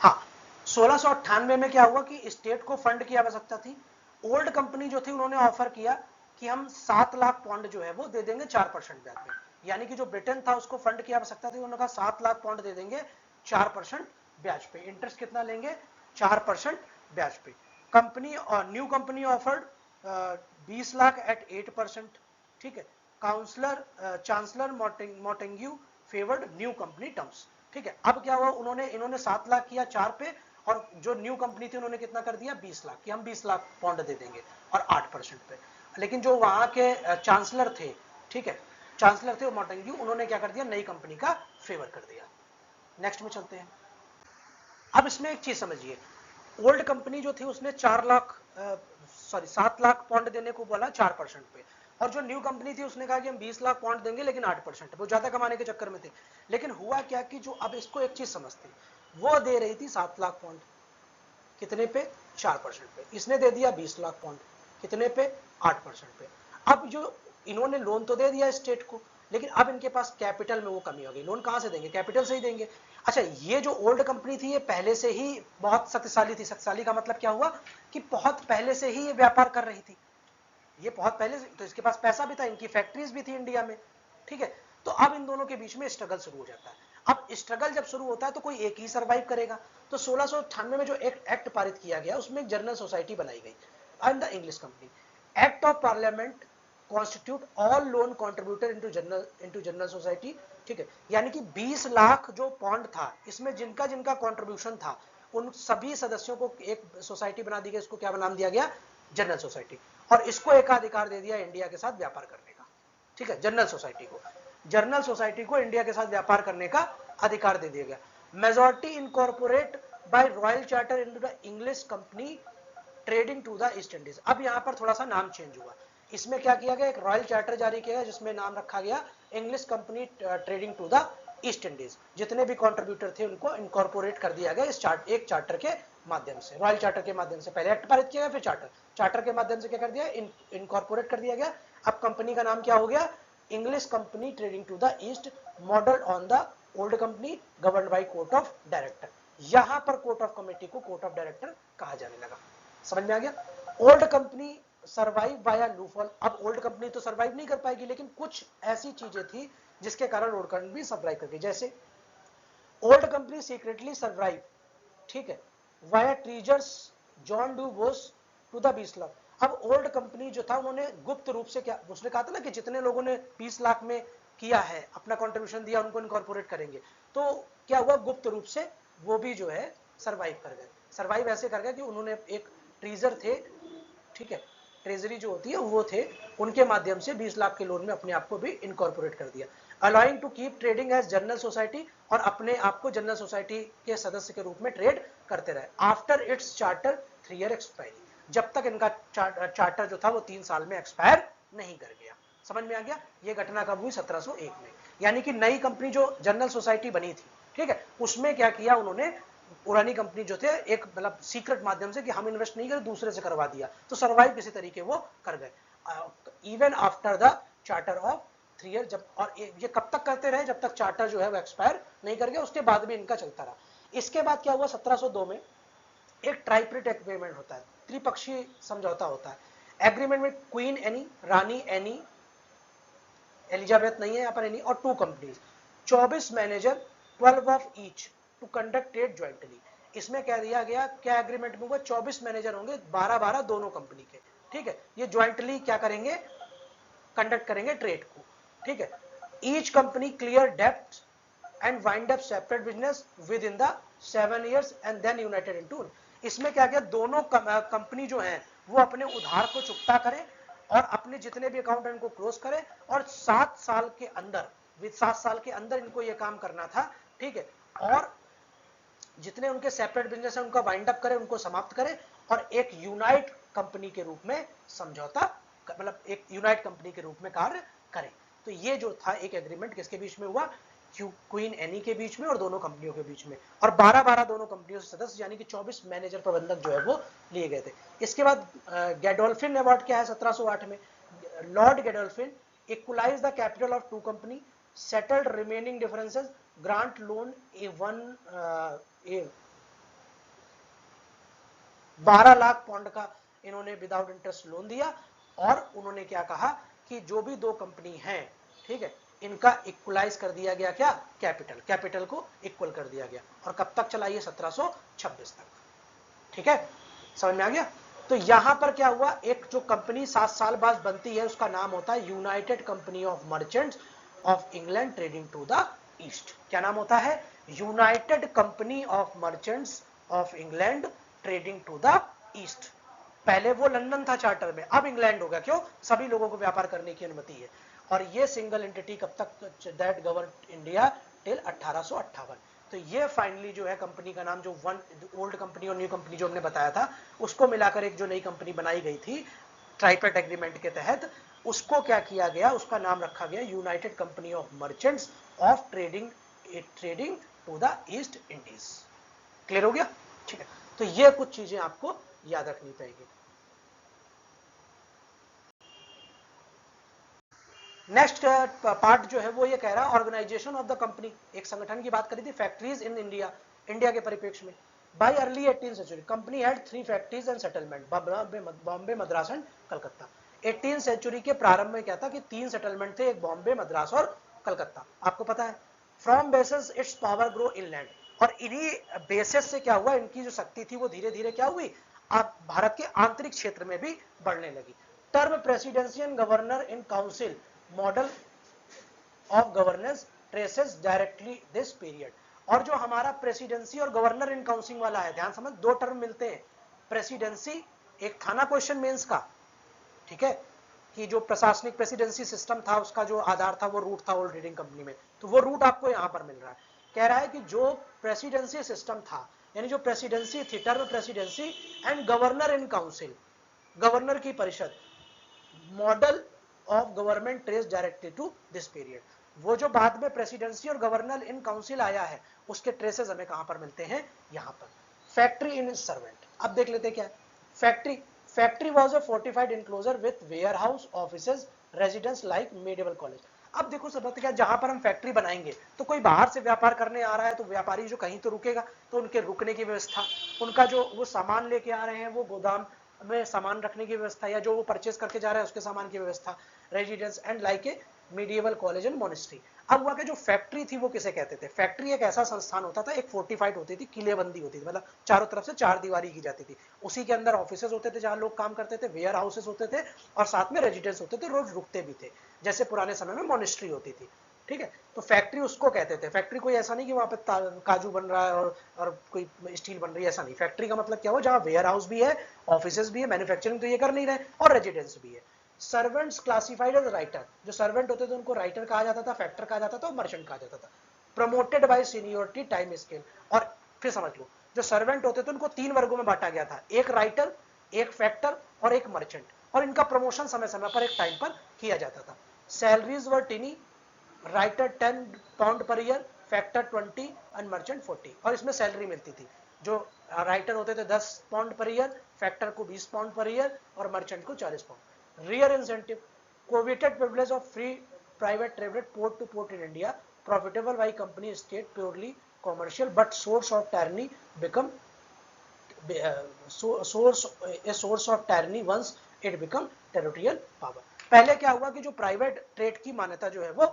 हाँ, 1698 में क्या हुआ कि स्टेट को फंड की आवश्यकता थी। ओल्ड कंपनी जो थी उन्होंने ऑफर किया कि हम 7 लाख पाउंड जो है वो दे देंगे 4% ब्याज पे, यानी कि जो ब्रिटेन था उसको फंड की आवश्यकता थी, उन्होंने कहा 7 लाख पाउंड दे देंगे 4% ब्याज पे, इंटरेस्ट कितना लेंगे, 4% ब्याज पे। Company new company offered 20 lakh at 8%, ठीक है। Chancellor Montague favoured new company terms, ठीक है। अब क्या हुआ, इन्होंने 7 लाख किया 4 पे, और जो न्यू कंपनी थी उन्होंने कितना कर दिया, 20 लाख, कि हम 20 लाख पाउंड दे देंगे और 8% पे। लेकिन जो वहां के चांसलर थे, ठीक है, चांसलर थे मोटेंग्यू, उन्होंने क्या कर दिया, नई कंपनी का फेवर कर दिया। नेक्स्ट में चलते हैं। अब इसमें एक चीज समझिए, ओल्ड कंपनी जो थी उसने 7 लाख पाउंड देने को बोला 4% पे, और जो न्यू कंपनी थी उसने कहा कि हम 20 लाख पाउंड देंगे लेकिन 8%, वो ज्यादा कमाने के चक्कर में थे। लेकिन हुआ क्या कि जो, अब इसको एक चीज समझते, वो दे रही थी 7 लाख पाउंड, कितने पे, 4% पे, इसने दे दिया 20 लाख पाउंड, कितने पे, 8% पे। अब जो इन्होंने लोन तो दे दिया स्टेट को, लेकिन अब इनके पास कैपिटल में वो कमी हो गई, लोन कहां से देंगे, कैपिटल से ही देंगे। अच्छा, ये जो ओल्ड कंपनी थी ये पहले से ही बहुत शक्तिशाली थी, शक्तिशाली का मतलब क्या हुआ कि बहुत पहले से ही ये व्यापार कर रही थी, ये बहुत पहले से, तो इसके पास पैसा भी था, इनकी फैक्ट्रीज भी थी इंडिया में, ठीक है। तो अब इन दोनों के बीच में स्ट्रगल शुरू हो जाता है। अब स्ट्रगल जब शुरू होता है तो कोई एक ही सर्वाइव करेगा। तो 1698 में जो एक एक्ट पारित किया गया उसमें एक जनरल सोसाइटी बनाई गई, and the English company act of parliament constitute all loan contributor into general society, ठीक है। यानी कि 20 लाख जो पॉन्ड था, इसमें जिनका जिनका कॉन्ट्रीब्यूशन था उन सभी सदस्यों को एक सोसाइटी बना दी गई, इसको क्या नाम दिया गया, जनरल सोसाइटी। और इसको एकाधिकार दे दिया इंडिया के साथ व्यापार करने का, ठीक है, जनरल सोसाइटी को इंडिया के साथ व्यापार करने का अधिकार दे दिया गया। Majority incorporate by royal charter into the English company trading to the East Indies. अब यहां पर थोड़ा सा नाम चेंज हुआ, इसमें क्या किया गया, एक रॉयल चार्टर जारी किया गया जिसमें नाम रखा गया English company trading to the East Indies. जितने भी कॉन्ट्रीब्यूटर थे उनको इनकॉर्पोरेट कर दिया गया इस एक चार्टर के माध्यम से, रॉयल चार्टर के माध्यम से। पहले एक्ट पारित किया गया, फिर चार्टर के माध्यम से क्या कर दिया, इनकॉर्पोरेट कर दिया गया। अब कंपनी का नाम क्या हो गया, English company trading to the East, model on the old company, govern by court of director. यहां पर कोर्ट ऑफ कमेटी को कोर्ट ऑफ डायरेक्टर कहा जाने लगा। समझ में आ गया। Old company survive by loophole. अब ओल्ड कंपनी तो सर्वाइव नहीं कर पाएगी, लेकिन कुछ ऐसी चीजें थी जिसके कारण ओल्ड कंपनी सर्वाइव कर गई। जैसे ओल्ड कंपनी सीक्रेटली सर्वाइव, ठीक है, via treasurers John Du Bois to the 20 lakh. अब ओल्ड कंपनी जो था उन्होंने गुप्त रूप से, क्या उसने कहा था ना कि जितने लोगों ने 20 लाख में किया है, अपना कंट्रीब्यूशन दिया, उनको इनकॉर्पोरेट करेंगे। तो क्या हुआ, गुप्त रूप से वो भी जो है सर्वाइव कर गए। सर्वाइव ऐसे कर गए कि उन्होंने एक ट्रीजर थे, ठीक है, ट्रेजरी जो होती है वो थे, उनके माध्यम से 20 लाख के लोन में अपने आप को भी इनकॉर्पोरेट कर दिया, allowing to keep trading as general society, और अपने आप को जनरल सोसाइटी के सदस्य के रूप में ट्रेड करते रहे। After it's charter 3 year expiry, जब तक इनका चार्टर जो था वो 3 साल में एक्सपायर नहीं कर गया। समझ में आ गया। ये घटना कब हुई, 1701 में। यानी कि नई कंपनी जो जनरल सोसाइटी बनी थी, ठीक है, उसमें क्या किया उन्होंने, पुरानी कंपनी जो थे एक मतलब सीक्रेट माध्यम से कि हम इन्वेस्ट नहीं करे दूसरे से करवा दिया, तो सर्वाइव किसी तरीके वो कर गए even after the charter of 3 year. जब और ये कब तक करते रहे, जब तक चार्टर जो है वो एक्सपायर नहीं कर गया, उसके बाद भी इनका चलता रहा। इसके बाद क्या हुआ, 1702 में एक ट्राइप्रिट एग्रीमेंट होता है, त्रिपक्षीय समझौता होता है। एग्रीमेंट में क्वीन एनी, रानी एनी, एलिजाबेथ नहीं है यहाँ पर एनी, और 2 companies, 24 manager, 12 of each to conduct trade jointly. इसमें क्या दिया गया, क्या एग्रीमेंट में हुआ, 24 मैनेजर होंगे, 12-12 दोनों कंपनी के, ठीक है, ये ज्वाइंटली क्या करेंगे, कंडक्ट करेंगे ट्रेड को, ठीक है। ईच कंपनी क्लियर डेप्ट and wind up separate business within the 7 years and then united into. इसमें क्या किया, दोनों कंपनी जो है वो अपने उधार को चुकता करें और अपने जितने भी अकाउंट है उनको क्लोज करें, और 7 साल के अंदर, विद 7 साल के अंदर इनको ये काम करना था, ठीक है, और जितने उनके सेपरेट बिजनेस है उनका वाइंड अप करें, उनको समाप्त करें, और एक यूनाइट कंपनी के रूप में समझौता, मतलब एक यूनाइट कंपनी के रूप में कार्य करें। तो ये जो था एक एग्रीमेंट किसके बीच में हुआ, क्वीन एनी के बीच में और दोनों कंपनियों के बीच में, और 12-12 दोनों कंपनियों से सदस्य, यानी कि 24 मैनेजर प्रबंधक जो है वो लिए गए थे। इसके बाद गैडोल्फिन अवार्ड क्या है 1708 में, Lord Godolphin equalize the capital of 2 company, settled remaining differences, grant loan a 12 lakh pound का इन्होंने विदाउट इंटरेस्ट लोन दिया, और उन्होंने क्या कहा कि जो भी 2 कंपनी हैं, ठीक है, इनका इक्वलाइज कर दिया गया, क्या, कैपिटल को इक्वल कर दिया गया, और कब तक चला ये, 1726 तक, ठीक है, समझ में आ गया। तो यहां पर क्या हुआ, एक जो कंपनी 7 साल बाद बनती है उसका नाम होता है united company of merchants of England trading to the east. क्या नाम होता है, united company of merchants of England trading to the east. पहले वो लंदन था चार्टर में, अब इंग्लैंड हो गया, क्यों, सभी लोगों को व्यापार करने की अनुमति है। और ये सिंगल एंटिटी कब तक, दैट गवर्न इंडिया टिल 1858। तो ये फाइनली जो है कंपनी का नाम, जो वन ओल्ड कंपनी और न्यू कंपनी जो हमने बताया था, उसको मिलाकर एक जो नई कंपनी बनाई गई थी ट्राइपेट एग्रीमेंट के तहत, उसको क्या किया गया, उसका नाम रखा गया united company of merchants of trading to the East Indies. Clear हो गया, ठीक है। तो ये कुछ चीजें आपको याद रखनी पड़ेगी। नेक्स्ट पार्ट जो है वो ये कह रहा है ऑर्गेनाइजेशन ऑफ द कंपनी, एक संगठन की बात करी थी, फैक्ट्रीज इन इंडिया, इंडिया के परिप्रेक्ष्य में। By early 18th century company had 3 factories and settlement, Bombay, Madras and Calcutta. 18th century के प्रारंभ में क्या था कि 3 सेटलमेंट थे, एक बॉम्बे, मद्रास और कलकत्ता, आपको पता है। From basis it's power grow inland, और इन्हीं बेसिस से क्या हुआ, इनकी जो शक्ति थी वो धीरे धीरे क्या हुई, आप भारत के आंतरिक क्षेत्र में भी बढ़ने लगी। Term presidency and governor in council model of governance traces directly this period. और जो हमारा प्रेसिडेंसी और गवर्नर इन काउंसिल वाला है, ध्यान समझ, 2 टर्म मिलते हैं। प्रेसिडेंसी एक था ना क्वेश्चन मेंस का, ठीक है, कि जो प्रशासनिक प्रेसिडेंसी सिस्टम था उसका जो आधार था वो रूट था ओल्ड ट्रेडिंग कंपनी में, तो वो रूट आपको यहां पर मिल रहा है। कह रहा है कि जो प्रेसिडेंसी सिस्टम था, यानी जो प्रेसिडेंसी थी, term presidency and governor in council, governor की परिषद, model of government trace directly to this period. वो जो बाद में प्रेसिडेंसी और गवर्नर इन काउंसिल आया है उसके ट्रेसेस हमें कहां पर मिलते हैं, यहां पर। फैक्ट्री इन सर्वेंट, अब देख लेते हैं क्या है factory was a fortified enclosure with warehouse, offices, residence like medieval college. अब देखो सब क्या, जहां पर हम फैक्ट्री बनाएंगे तो कोई बाहर से व्यापार करने आ रहा है, तो व्यापारी जो कहीं तो रुकेगा, तो उनके रुकने की व्यवस्था, उनका जो वो सामान लेके आ रहे हैं वो गोदाम में सामान रखने की व्यवस्था, या जो वो परचेज करके जा रहा है उसके सामान की व्यवस्था, residence and like a medieval college and monastery. अब वहां के जो फैक्ट्री थी वो किसे कहते थे, फैक्ट्री एक ऐसा संस्थान होता था, एक फोर्टिफाइड होती थी, किलेबंदी होती थी, मतलब चारों तरफ से 4 दीवारी की जाती थी, उसी के अंदर ऑफिसेज होते थे जहां लोग काम करते थे, वेयर हाउसेज होते थे, और साथ में रेजिडेंस होते थे, रोज रुकते भी थे, जैसे पुराने समय में मोनेस्ट्री होती थी, ठीक है। तो फैक्ट्री उसको कहते थे। फैक्ट्री कोई ऐसा नहीं कि वहां पे काजू बन रहा है और कोई स्टील बन रही है, ऐसा नहीं। फैक्ट्री का मतलब क्या हो, जहां वेयर हाउस भी है, ऑफिसेज भी है, मैन्युफैक्चरिंग तो ये कर नहीं रहे, और रेजिडेंस भी है। सर्वेंट्स क्लासिफाइड एज राइटर, जो सर्वेंट होते थे उनको राइटर कहा जाता था, फैक्टर कहा जाता था, और मर्चेंट कहा जाता था। Promoted by seniority time scale, और फिर समझ लो जो सर्वेंट होते थे उनको 3 वर्गों में बांटा गया था, एक राइटर, एक फैक्टर और एक मर्चेंट, और इनका प्रमोशन समय समय पर एक टाइम पर किया जाता था। Salaries were टिनी, writer 10 pound per year, factor 20 and merchant 40। और इसमें सैलरी मिलती थी, जो राइटर होते थे 10 पाउंड पर ईयर, फैक्टर को 20 पाउंड पर ईयर और मर्चेंट को 40 pound. Rare incentive, coveted privilege of free private travel port to port in India, profitable by company state purely commercial but source of tyranny become source of tyranny once it become territorial power. पहले क्या हुआ कि जो प्राइवेट ट्रेड की मान्यता जो है वो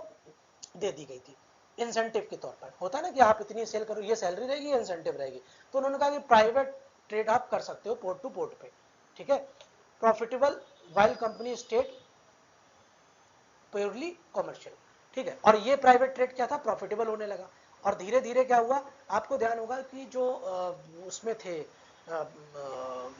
दे दी गई थी इंसेंटिव के तौर पर। होता है ना कि आप इतनी सेल करो, ये सैलरी रहेगी, ये इंसेंटिव रहेगी। तो उन्होंने कहा कि प्राइवेट ट्रेड आप कर सकते हो पोर्ट टू पोर्ट पे, ठीक है, profitable while company state purely commercial, ठीक है। और ये प्राइवेट ट्रेड क्या था, प्रॉफिटेबल होने लगा। और धीरे धीरे क्या हुआ, आपको ध्यान होगा कि जो उसमें थे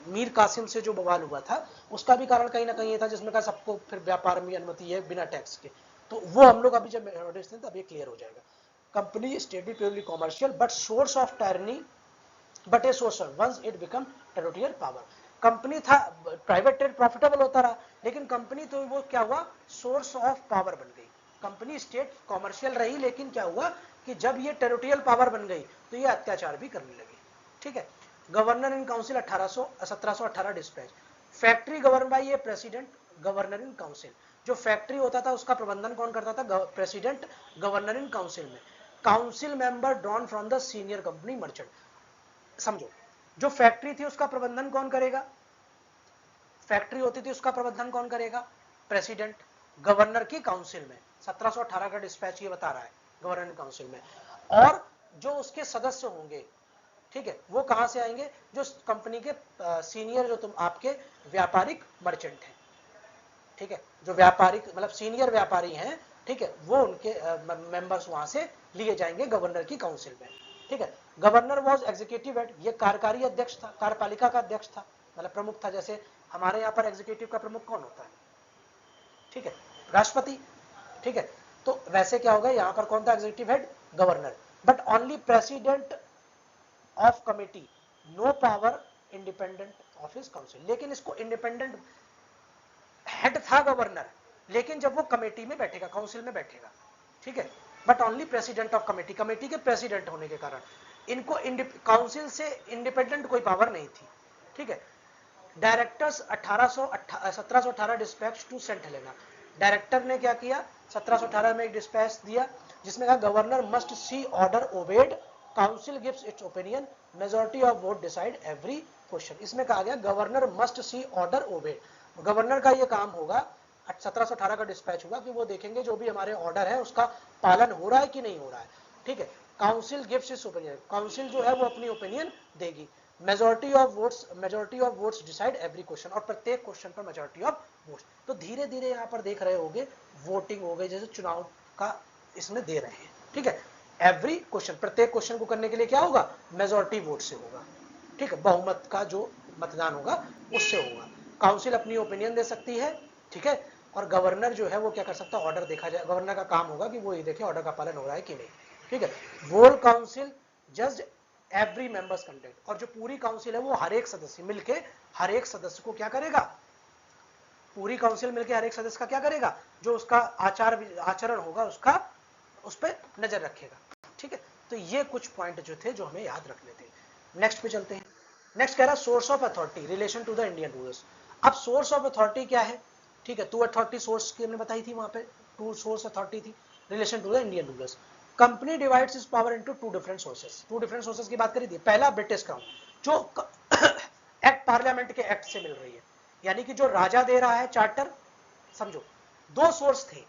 मीर कासिम से जो बवाल हुआ था, उसका भी कारण कहीं ना कहीं ये था, जिसमें कहा सबको फिर व्यापार में अनुमति है बिना टैक्स के। तो वो हम लोग अभी जब नोटिस दें तब ये क्लियर हो जाएगा। Company state purely commercial but source of tyranny but a source once it become territorial power. Company था, प्राइवेट ट्रेड प्रॉफिटेबल होता रहा, लेकिन कंपनी तो वो क्या हुआ, सोर्स ऑफ पावर बन गई। कंपनी स्टेट कॉमर्शियल रही, लेकिन क्या हुआ कि जब ये टेरिटोरियल पावर बन गई तो ये अत्याचार भी करने लगी, ठीक है। Governor in council 1718 dispatch, factory govern by A president governor in council. जो फैक्ट्री होता था उसका प्रबंधन कौन करता था, प्रेसिडेंट गवर्नर इन काउंसिल में। Council member drawn from the senior company merchant. समझो, जो फैक्ट्री थी उसका प्रबंधन कौन करेगा, फैक्ट्री होती थी उसका प्रबंधन कौन करेगा, प्रेसिडेंट, गवर्नर की काउंसिल में। 1718 का डिस्पैच ये बता रहा है, गवर्नर काउंसिल में। और जो उसके सदस्य होंगे, ठीक है, वो कहां से आएंगे, जो कंपनी के सीनियर, जो तुम आपके व्यापारिक मर्चेंट हैं, ठीक है, जो व्यापारिक मतलब सीनियर व्यापारी हैं, ठीक है, वो उनके मेंबर्स वहां से लिए जाएंगे गवर्नर की काउंसिल में, ठीक है। गवर्नर वाज एग्जीक्यूटिव हेड, ये कार्यकारी अध्यक्ष था, कार्यपालिका का अध्यक्ष था, मतलब प्रमुख था। जैसे हमारे यहाँ पर एग्जीक्यूटिव का प्रमुख कौन होता है, ठीक है, राष्ट्रपति, ठीक है। तो वैसे क्या होगा, यहाँ पर कौन था executive head, governor. But only president of committee, no power independent of his council. लेकिन इसको इंडिपेंडेंट हेड था गवर्नर, लेकिन जब वो कमेटी में बैठेगा, काउंसिल में बैठेगा, ठीक है, but only president of committee, committee के प्रेसिडेंट होने के कारण इनको काउंसिल से इंडिपेंडेंट कोई पावर नहीं थी, ठीक है। Directors 1718 dispatch to Saint Helena. Director ने क्या किया, 1718 में एक डिस्पैच दिया जिसमें कहा governor must see order obeyed, council gives its opinion, majority of vote decide every question. इसमें कहा गया governor must see order obeyed, governor का ये काम होगा, 1718 का डिस्पैच हुआ कि वो देखेंगे जो भी हमारे ऑर्डर है उसका पालन हो रहा है कि नहीं हो रहा है, ठीक है। Council gives its opinion, council जो है वो अपनी ओपिनियन देगी। Majority of votes decide every question, और प्रत्येक क्वेश्चन पर मेजॉरिटी ऑफ वोट्स। तो धीरे धीरे यहाँ पर देख रहे होंगे वोटिंग हो गई, जैसे चुनाव का इसमें दे रहे हैं, ठीक है। एवरी क्वेश्चन, प्रत्येक क्वेश्चन को करने के लिए क्या होगा, मेजॉरिटी वोट से होगा, ठीक है, बहुमत का जो मतदान होगा उससे होगा। काउंसिल अपनी ओपिनियन दे सकती है, ठीक है, और गवर्नर जो है वो क्या कर सकता है, ऑर्डर देखा जाए, गवर्नर का काम होगा कि वो ये देखे ऑर्डर का पालन हो रहा है कि नहीं, ठीक है। वोल काउंसिल जज एवरी मेंबर्स कंटेंट, और जो पूरी काउंसिल है वो हर एक सदस्य मिलके हर एक सदस्य को क्या करेगा, पूरी काउंसिल मिलके हर एक सदस्य का क्या करेगा, जो उसका आचरण होगा उसका उस पर नजर रखेगा, ठीक है। तो ये कुछ पॉइंट जो थे जो हमें याद रखने थे। नेक्स्ट पे चलते हैं। नेक्स्ट कह रहा है source of authority relation to the Indian rulers. अब सोर्स ऑफ अथॉरिटी क्या है, ठीक है, टू अथॉरिटी सोर्स की हमने बताई थी, वहां पे टू सोर्स अथॉरिटी थी, relation to the Indian rulers. Company divides is power into two different sources, two different sources की बात करी थी। पहला ब्रिटिश क्राउन, जो एक्ट पार्लियामेंट के एक्ट से मिल रही है, यानी कि जो राजा दे रहा है चार्टर, समझो दो सोर्स थे।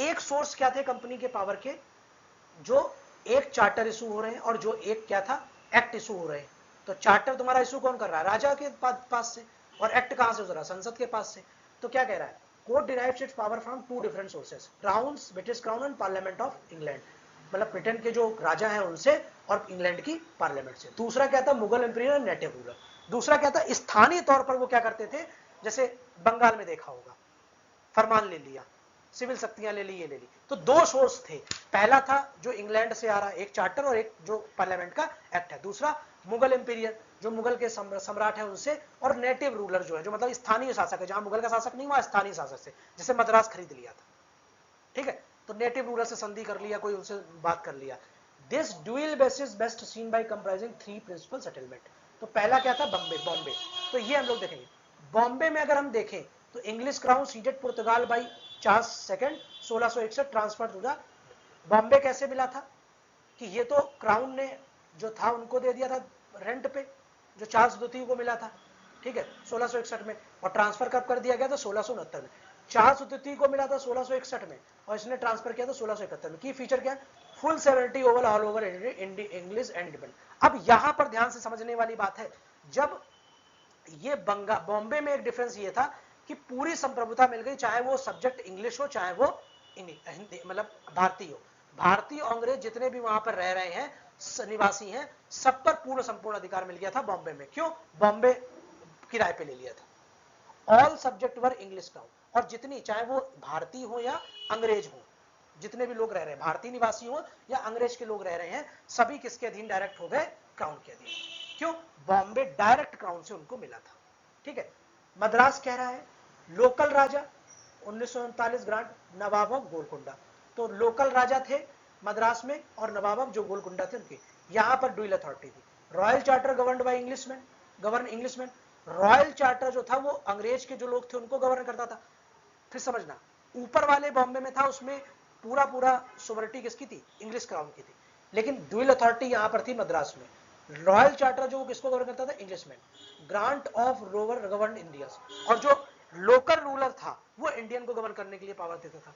एक सोर्स क्या थे कंपनी के पावर के, जो एक चार्टर इशू हो रहे हैं, और जो एक क्या था, एक्ट इशू हो रहे हैं। तो चार्टर तुम्हारा इशू कौन कर रहा है, राजा के पास से, और एक्ट कहां से हो रहा है, संसद के पास से। तो क्या कह रहा है, court derives its power from two different sources, crowns, British crown and parliament of England, मतलब ब्रिटेन के जो राजा है उनसे और इंग्लैंड की पार्लियामेंट से। दूसरा क्या था, मुगल एम्पीरियर एंड नेटिव रूलर। दूसरा क्या था, स्थानीय तौर पर वो क्या करते थे, जैसे बंगाल में देखा होगा, फरमान ले लिया, सिविल शक्तियां ले ली, ये ले ली। तो दो सोर्स थे, पहला था जो इंग्लैंड से आ रहा है एक चार्टर और एक जो पार्लियामेंट का एक्ट है, दूसरा मुगल एम्पीरियर जो मुगल के सम्राट है उनसे, और नेटिव रूलर जो है, जो मतलब स्थानीय शासक है, जहां मुगल का शासक नहीं वहां स्थानीय शासक से, जैसे मद्रास खरीद लिया था, ठीक है। तो नेटिव रूलर से संधि कर लिया, कोई उनसे बात कर लिया। This dual basis best seen by comprising 3 principal settlement. तो पहला क्या था, बॉम्बे बॉम्बे। तो ये हम लोग देखेंगे। बॉम्बे में अगर हम देखें तो English crown ceded Portugal by Charles second 1661 transfer to the. Bombay कैसे मिला था कि ये तो क्राउन ने जो था उनको दे दिया था रेंट पे, जो चार्ल्स द्वितीय को मिला था, ठीक है, 1661 में। और ट्रांसफर कब कर दिया गया था, 1669 में। चार्ल्स द्वितीय को मिला था 1661 में और इसने ट्रांसफर किया था 1671 में। की फीचर क्या है, full severity over all over English and independent. अब यहां पर ध्यान से समझने वाली बात है, जब ये बॉम्बे में एक डिफरेंस ये था कि पूरी संप्रभुता मिल गई, चाहे वो सब्जेक्ट इंग्लिश हो चाहे वो हिंदी मतलब भारतीय हो। भारतीय अंग्रेज जितने भी वहां पर रह रहे हैं निवासी हैं, सब पर पूर्ण संपूर्ण अधिकार मिल गया था बॉम्बे में। क्यों, बॉम्बे किराए पे ले लिया था। ऑल सब्जेक्ट वर इंग्लिश क्राउन। और जितनी, चाहे वो भारतीय हो या अंग्रेज हो, जितने भी लोग रह रहे हैं, भारतीय निवासी हो या अंग्रेज के लोग रह रहे हैं, सभी किसके अधीन डायरेक्ट हो गए, क्राउन के अधीन। क्यों, बॉम्बे डायरेक्ट क्राउन से उनको मिला था, ठीक है। मद्रास कह रहा है local Raja 1939 grant Nawab of Golconda. तो लोकल राजा थे मद्रास में और नवाब ऑफ जो गोलकुंडा थे उनके, यहां पर ड्यूअल अथॉरिटी थी। Royal charter governed bye Englishman, govern Englishman. Royal charter जो था वो अंग्रेज के जो लोग थे उनको गवर्न करता था। फिर समझना, ऊपर वाले बॉम्बे में था, उसमें पूरा पूरा सोवरिटी किसकी थी, इंग्लिश क्राउन की थी। लेकिन ड्यूअल अथॉरिटी यहां पर थी मद्रास में। रॉयल चार्टर जो किसको गवर्न करता था, Englishman. Grant of rover govern India. और जो लोकल रूलर था वो इंडियन को गवर्न करने के लिए पावर देता था,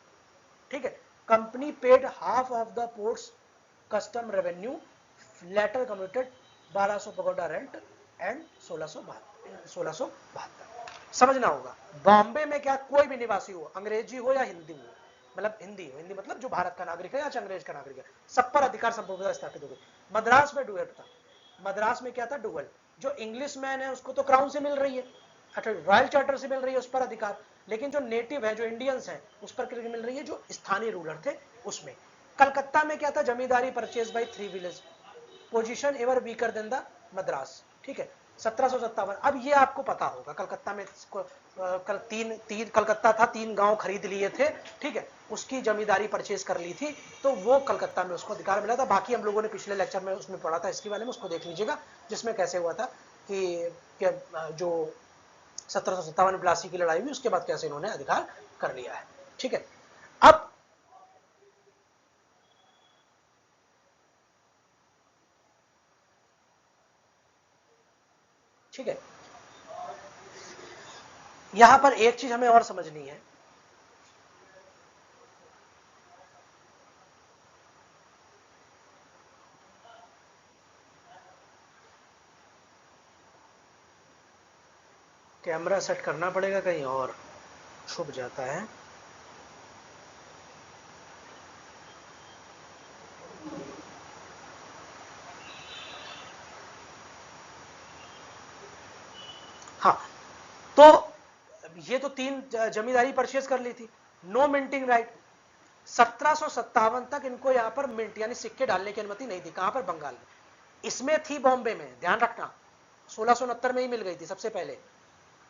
ठीक है। Company paid half of the ports custom revenue, later commuted 1200 pagoda rent and 1672। समझना होगा, बॉम्बे में क्या कोई भी निवासी हो, अंग्रेजी हो या हिंदी हो, मतलब हिंदी हो, हिंदी मतलब जो भारत का नागरिक है या अंग्रेज का नागरिक है, सब पर अधिकार संप्रभुता स्थापित हो गई। मद्रास में डुअल था। मद्रास में क्या था, डुअल। जो इंग्लिश मैन है उसको तो क्राउन से मिल रही है, अच्छा रॉयल चार्टर से मिल रही है उस पर अधिकार, लेकिन जो नेटिव है, जो इंडियंस है, उस पर मिल रही है जो स्थानीय रूलर थे उसमें। कलकत्ता में क्या था, zamindari purchase by 3 village, position ever weaker than the Madras, ठीक है। 1757। अब ये आपको पता होगा, कलकत्ता में कल तीन कलकत्ता था, 3 गांव खरीद लिए थे, ठीक है, उसकी जमींदारी परचेज कर ली थी, तो वो कलकत्ता में उसको अधिकार मिला था। बाकी हम लोगों ने पिछले लेक्चर में उसमें पढ़ा था इसके बारे में, उसको देख लीजिएगा, जिसमें कैसे हुआ था कि जो 1757 प्लासी की लड़ाई हुई उसके बाद कैसे इन्होंने अधिकार कर लिया है, ठीक है। अब ठीक है, यहां पर एक चीज हमें और समझनी है, कैमरा सेट करना पड़ेगा, कहीं और छुप जाता है। हाँ, तो ये तो 3 जमींदारी परचेज कर ली थी, नो मिंटिंग राइट। 1757 तक इनको यहां पर मिंट यानी सिक्के डालने की अनुमति नहीं थी। कहां पर, बंगाल में। इसमें थी बॉम्बे में, ध्यान रखना, 1669 में ही मिल गई थी सबसे पहले।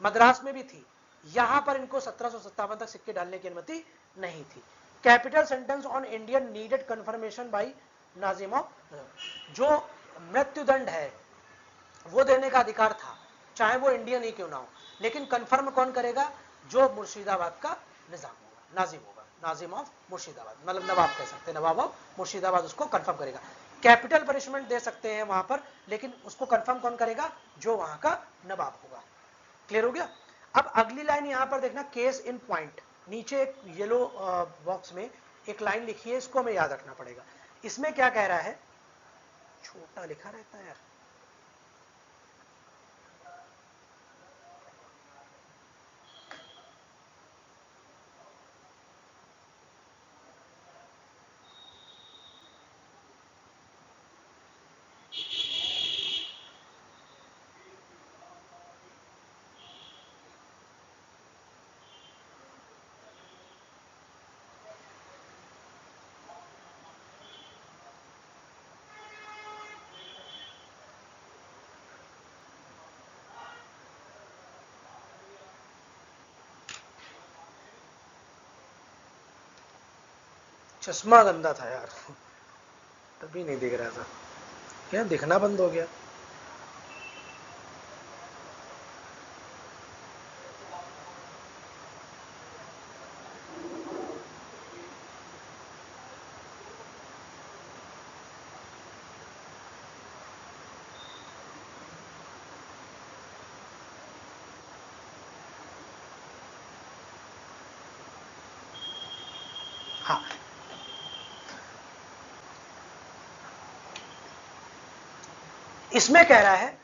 मद्रास में भी थी। यहां पर इनको 1757 तक सिक्के डालने की अनुमति नहीं थी। Capital sentence on Indian needed confirmation by नाजिमोव। जो मृत्युदंड है वो देने का अधिकार था, चाहे वो इंडियन ही क्यों ना हो, लेकिन कंफर्म कौन करेगा, जो मुर्शिदाबाद का निजाम होगा, नाजिम होगा, नाजिम ऑफ मुर्शिदाबाद, मतलब नवाब कह सकते हैं, नवाब ऑफ मुर्शिदाबाद उसको कंफर्म करेगा। कैपिटल पनिशमेंट दे सकते हैं वहां पर, लेकिन उसको कंफर्म कौन करेगा, जो वहां का नवाब होगा। क्लियर हो गया। अब अगली लाइन यहां पर देखना, केस इन पॉइंट, नीचे एक येलो बॉक्स में एक लाइन लिखी है, इसको हमें याद रखना पड़ेगा। इसमें क्या कह रहा है, छोटा लिखा रहता है यार, चश्मा गंदा था यार, तभी नहीं दिख रहा था, क्या दिखना बंद हो गया। हाँ, इसमें कह रहा है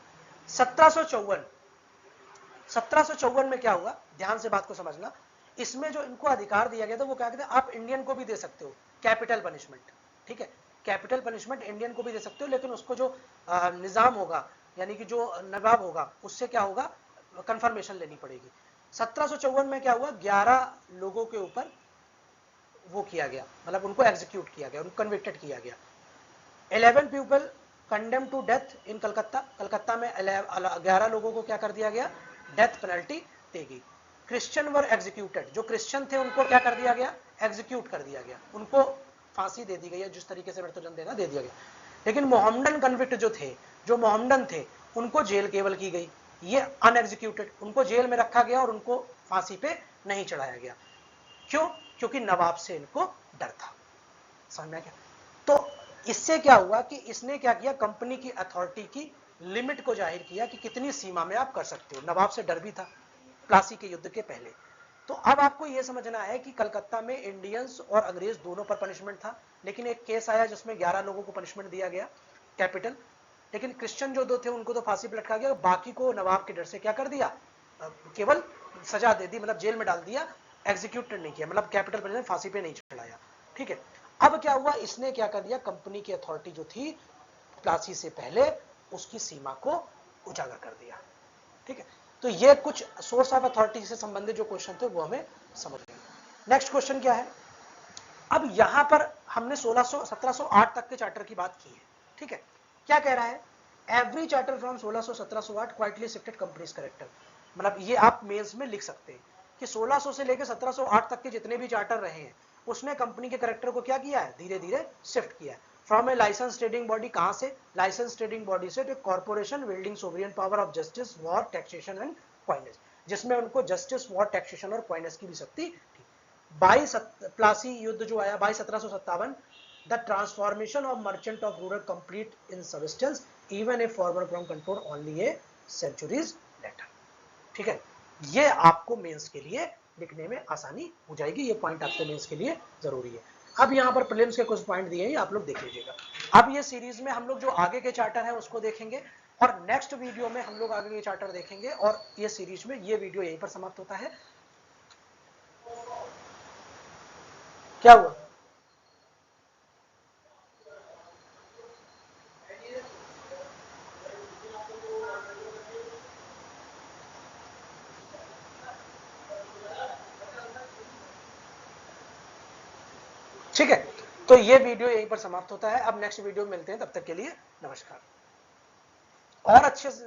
1754 में क्या हुआ, ध्यान से बात को समझना। इसमें जो इनको अधिकार दिया गया था वो क्या कहते हैं, आप इंडियन को भी दे सकते हो कैपिटल पनिशमेंट, ठीक है, कैपिटल पनिशमेंट इंडियन को भी दे सकते हो, लेकिन उसको जो निजाम होगा यानी कि जो नवाब होगा उससे क्या होगा, कंफर्मेशन लेनी पड़ेगी। 1754 में क्या हुआ, 11 लोगों के ऊपर वो किया गया, मतलब उनको एग्जीक्यूट किया गया, उनको कन्विक्टेड किया गया। 11 people condemn to death in Calcutta, Calcutta में 11 लोगों को क्या कर दिया गया, डेथ पेनल्टी देगी। क्रिश्चियन वर एग्जीक्यूटेड, जो क्रिश्चियन थे उनको क्या कर दिया गया, एग्जीक्यूट कर दिया गया, उनको फांसी दे दी गई है, जिस तरीके से मृत्युदंड देना दे दिया गया। लेकिन मोहम्मदन कन्विक्ट जो थे, जो मोहम्मदन थे, उनको जेल केवल की गई, ये अनएग्जीक्यूटेड, उनको जेल में रखा गया और उनको फांसी पे नहीं चढ़ाया गया। क्यों, क्योंकि नवाब से इनको डर था। समझ में आ गया। तो इससे क्या हुआ कि इसने क्या किया, कंपनी की अथॉरिटी की लिमिट को जाहिर किया कि कितनी सीमा में आप कर सकते हो। नवाब से डर भी था प्लासी के युद्ध के पहले। तो अब आपको यह समझना है कि कलकत्ता में इंडियंस और अंग्रेज दोनों पर पनिशमेंट था, लेकिन एक केस आया जिसमें 11 लोगों को पनिशमेंट दिया गया कैपिटल, लेकिन क्रिश्चियन जो दो थे उनको तो फांसी पर लटका गया, बाकी को नवाब के डर से क्या कर दिया, केवल सजा दे दी, मतलब जेल में डाल दिया, एग्जीक्यूट नहीं किया, मतलब कैपिटल पनिशमेंट फांसी पे नहीं चढ़ाया। ठीक है, अब क्या हुआ, इसने क्या कर दिया, कंपनी की अथॉरिटी जो थी प्लासी से पहले उसकी सीमा को उजागर कर दिया। ठीक है, तो ये कुछ सोर्स ऑफ अथॉरिटी से संबंधित जो क्वेश्चन थे वो हमें समझ गए। नेक्स्ट क्वेश्चन क्या है, अब यहां पर हमने 1708 तक के चार्टर की बात की है। ठीक है, क्या कह रहा है, every charter from 1600-1708 quietly shifted companies character, मतलब ये आप मेंस में लिख सकते हैं कि 1600 से लेकर 1708 तक के जितने भी चार्टर रहे हैं उसने कंपनी के करेक्टर को क्या किया है, धीरे धीरे शिफ्ट किया है। From a licence trading body, कहां से, लाइसेंस ट्रेडिंग बॉडी से, to corporation wielding sovereign power of justice, war, taxation and coinage, जिसमें उनको जस्टिस, वॉर, टैक्सेशन और कॉइनेज की भी शक्ति थी। 22 प्लासी युद्ध जो आया 22-1757, the transformation of merchant of rural complete in substance even a forward from control only a centuries later. ठीक है, ये आपको मेंस के लिए लिखने में आसानी हो जाएगी, ये पॉइंट आपके मेंस के लिए जरूरी है। अब यहाँ पर प्रीलिम्स के कुछ पॉइंट दिए हैं, आप लोग देख लीजिएगा। अब ये सीरीज में हम लोग जो आगे के चार्टर है उसको देखेंगे और नेक्स्ट वीडियो में हम लोग आगे के चार्टर देखेंगे, और ये सीरीज में ये वीडियो यहीं पर समाप्त होता है। क्या हुआ, ठीक है, तो ये वीडियो यहीं पर समाप्त होता है। अब नेक्स्ट वीडियो में मिलते हैं, तब तक के लिए नमस्कार। और अच्छे से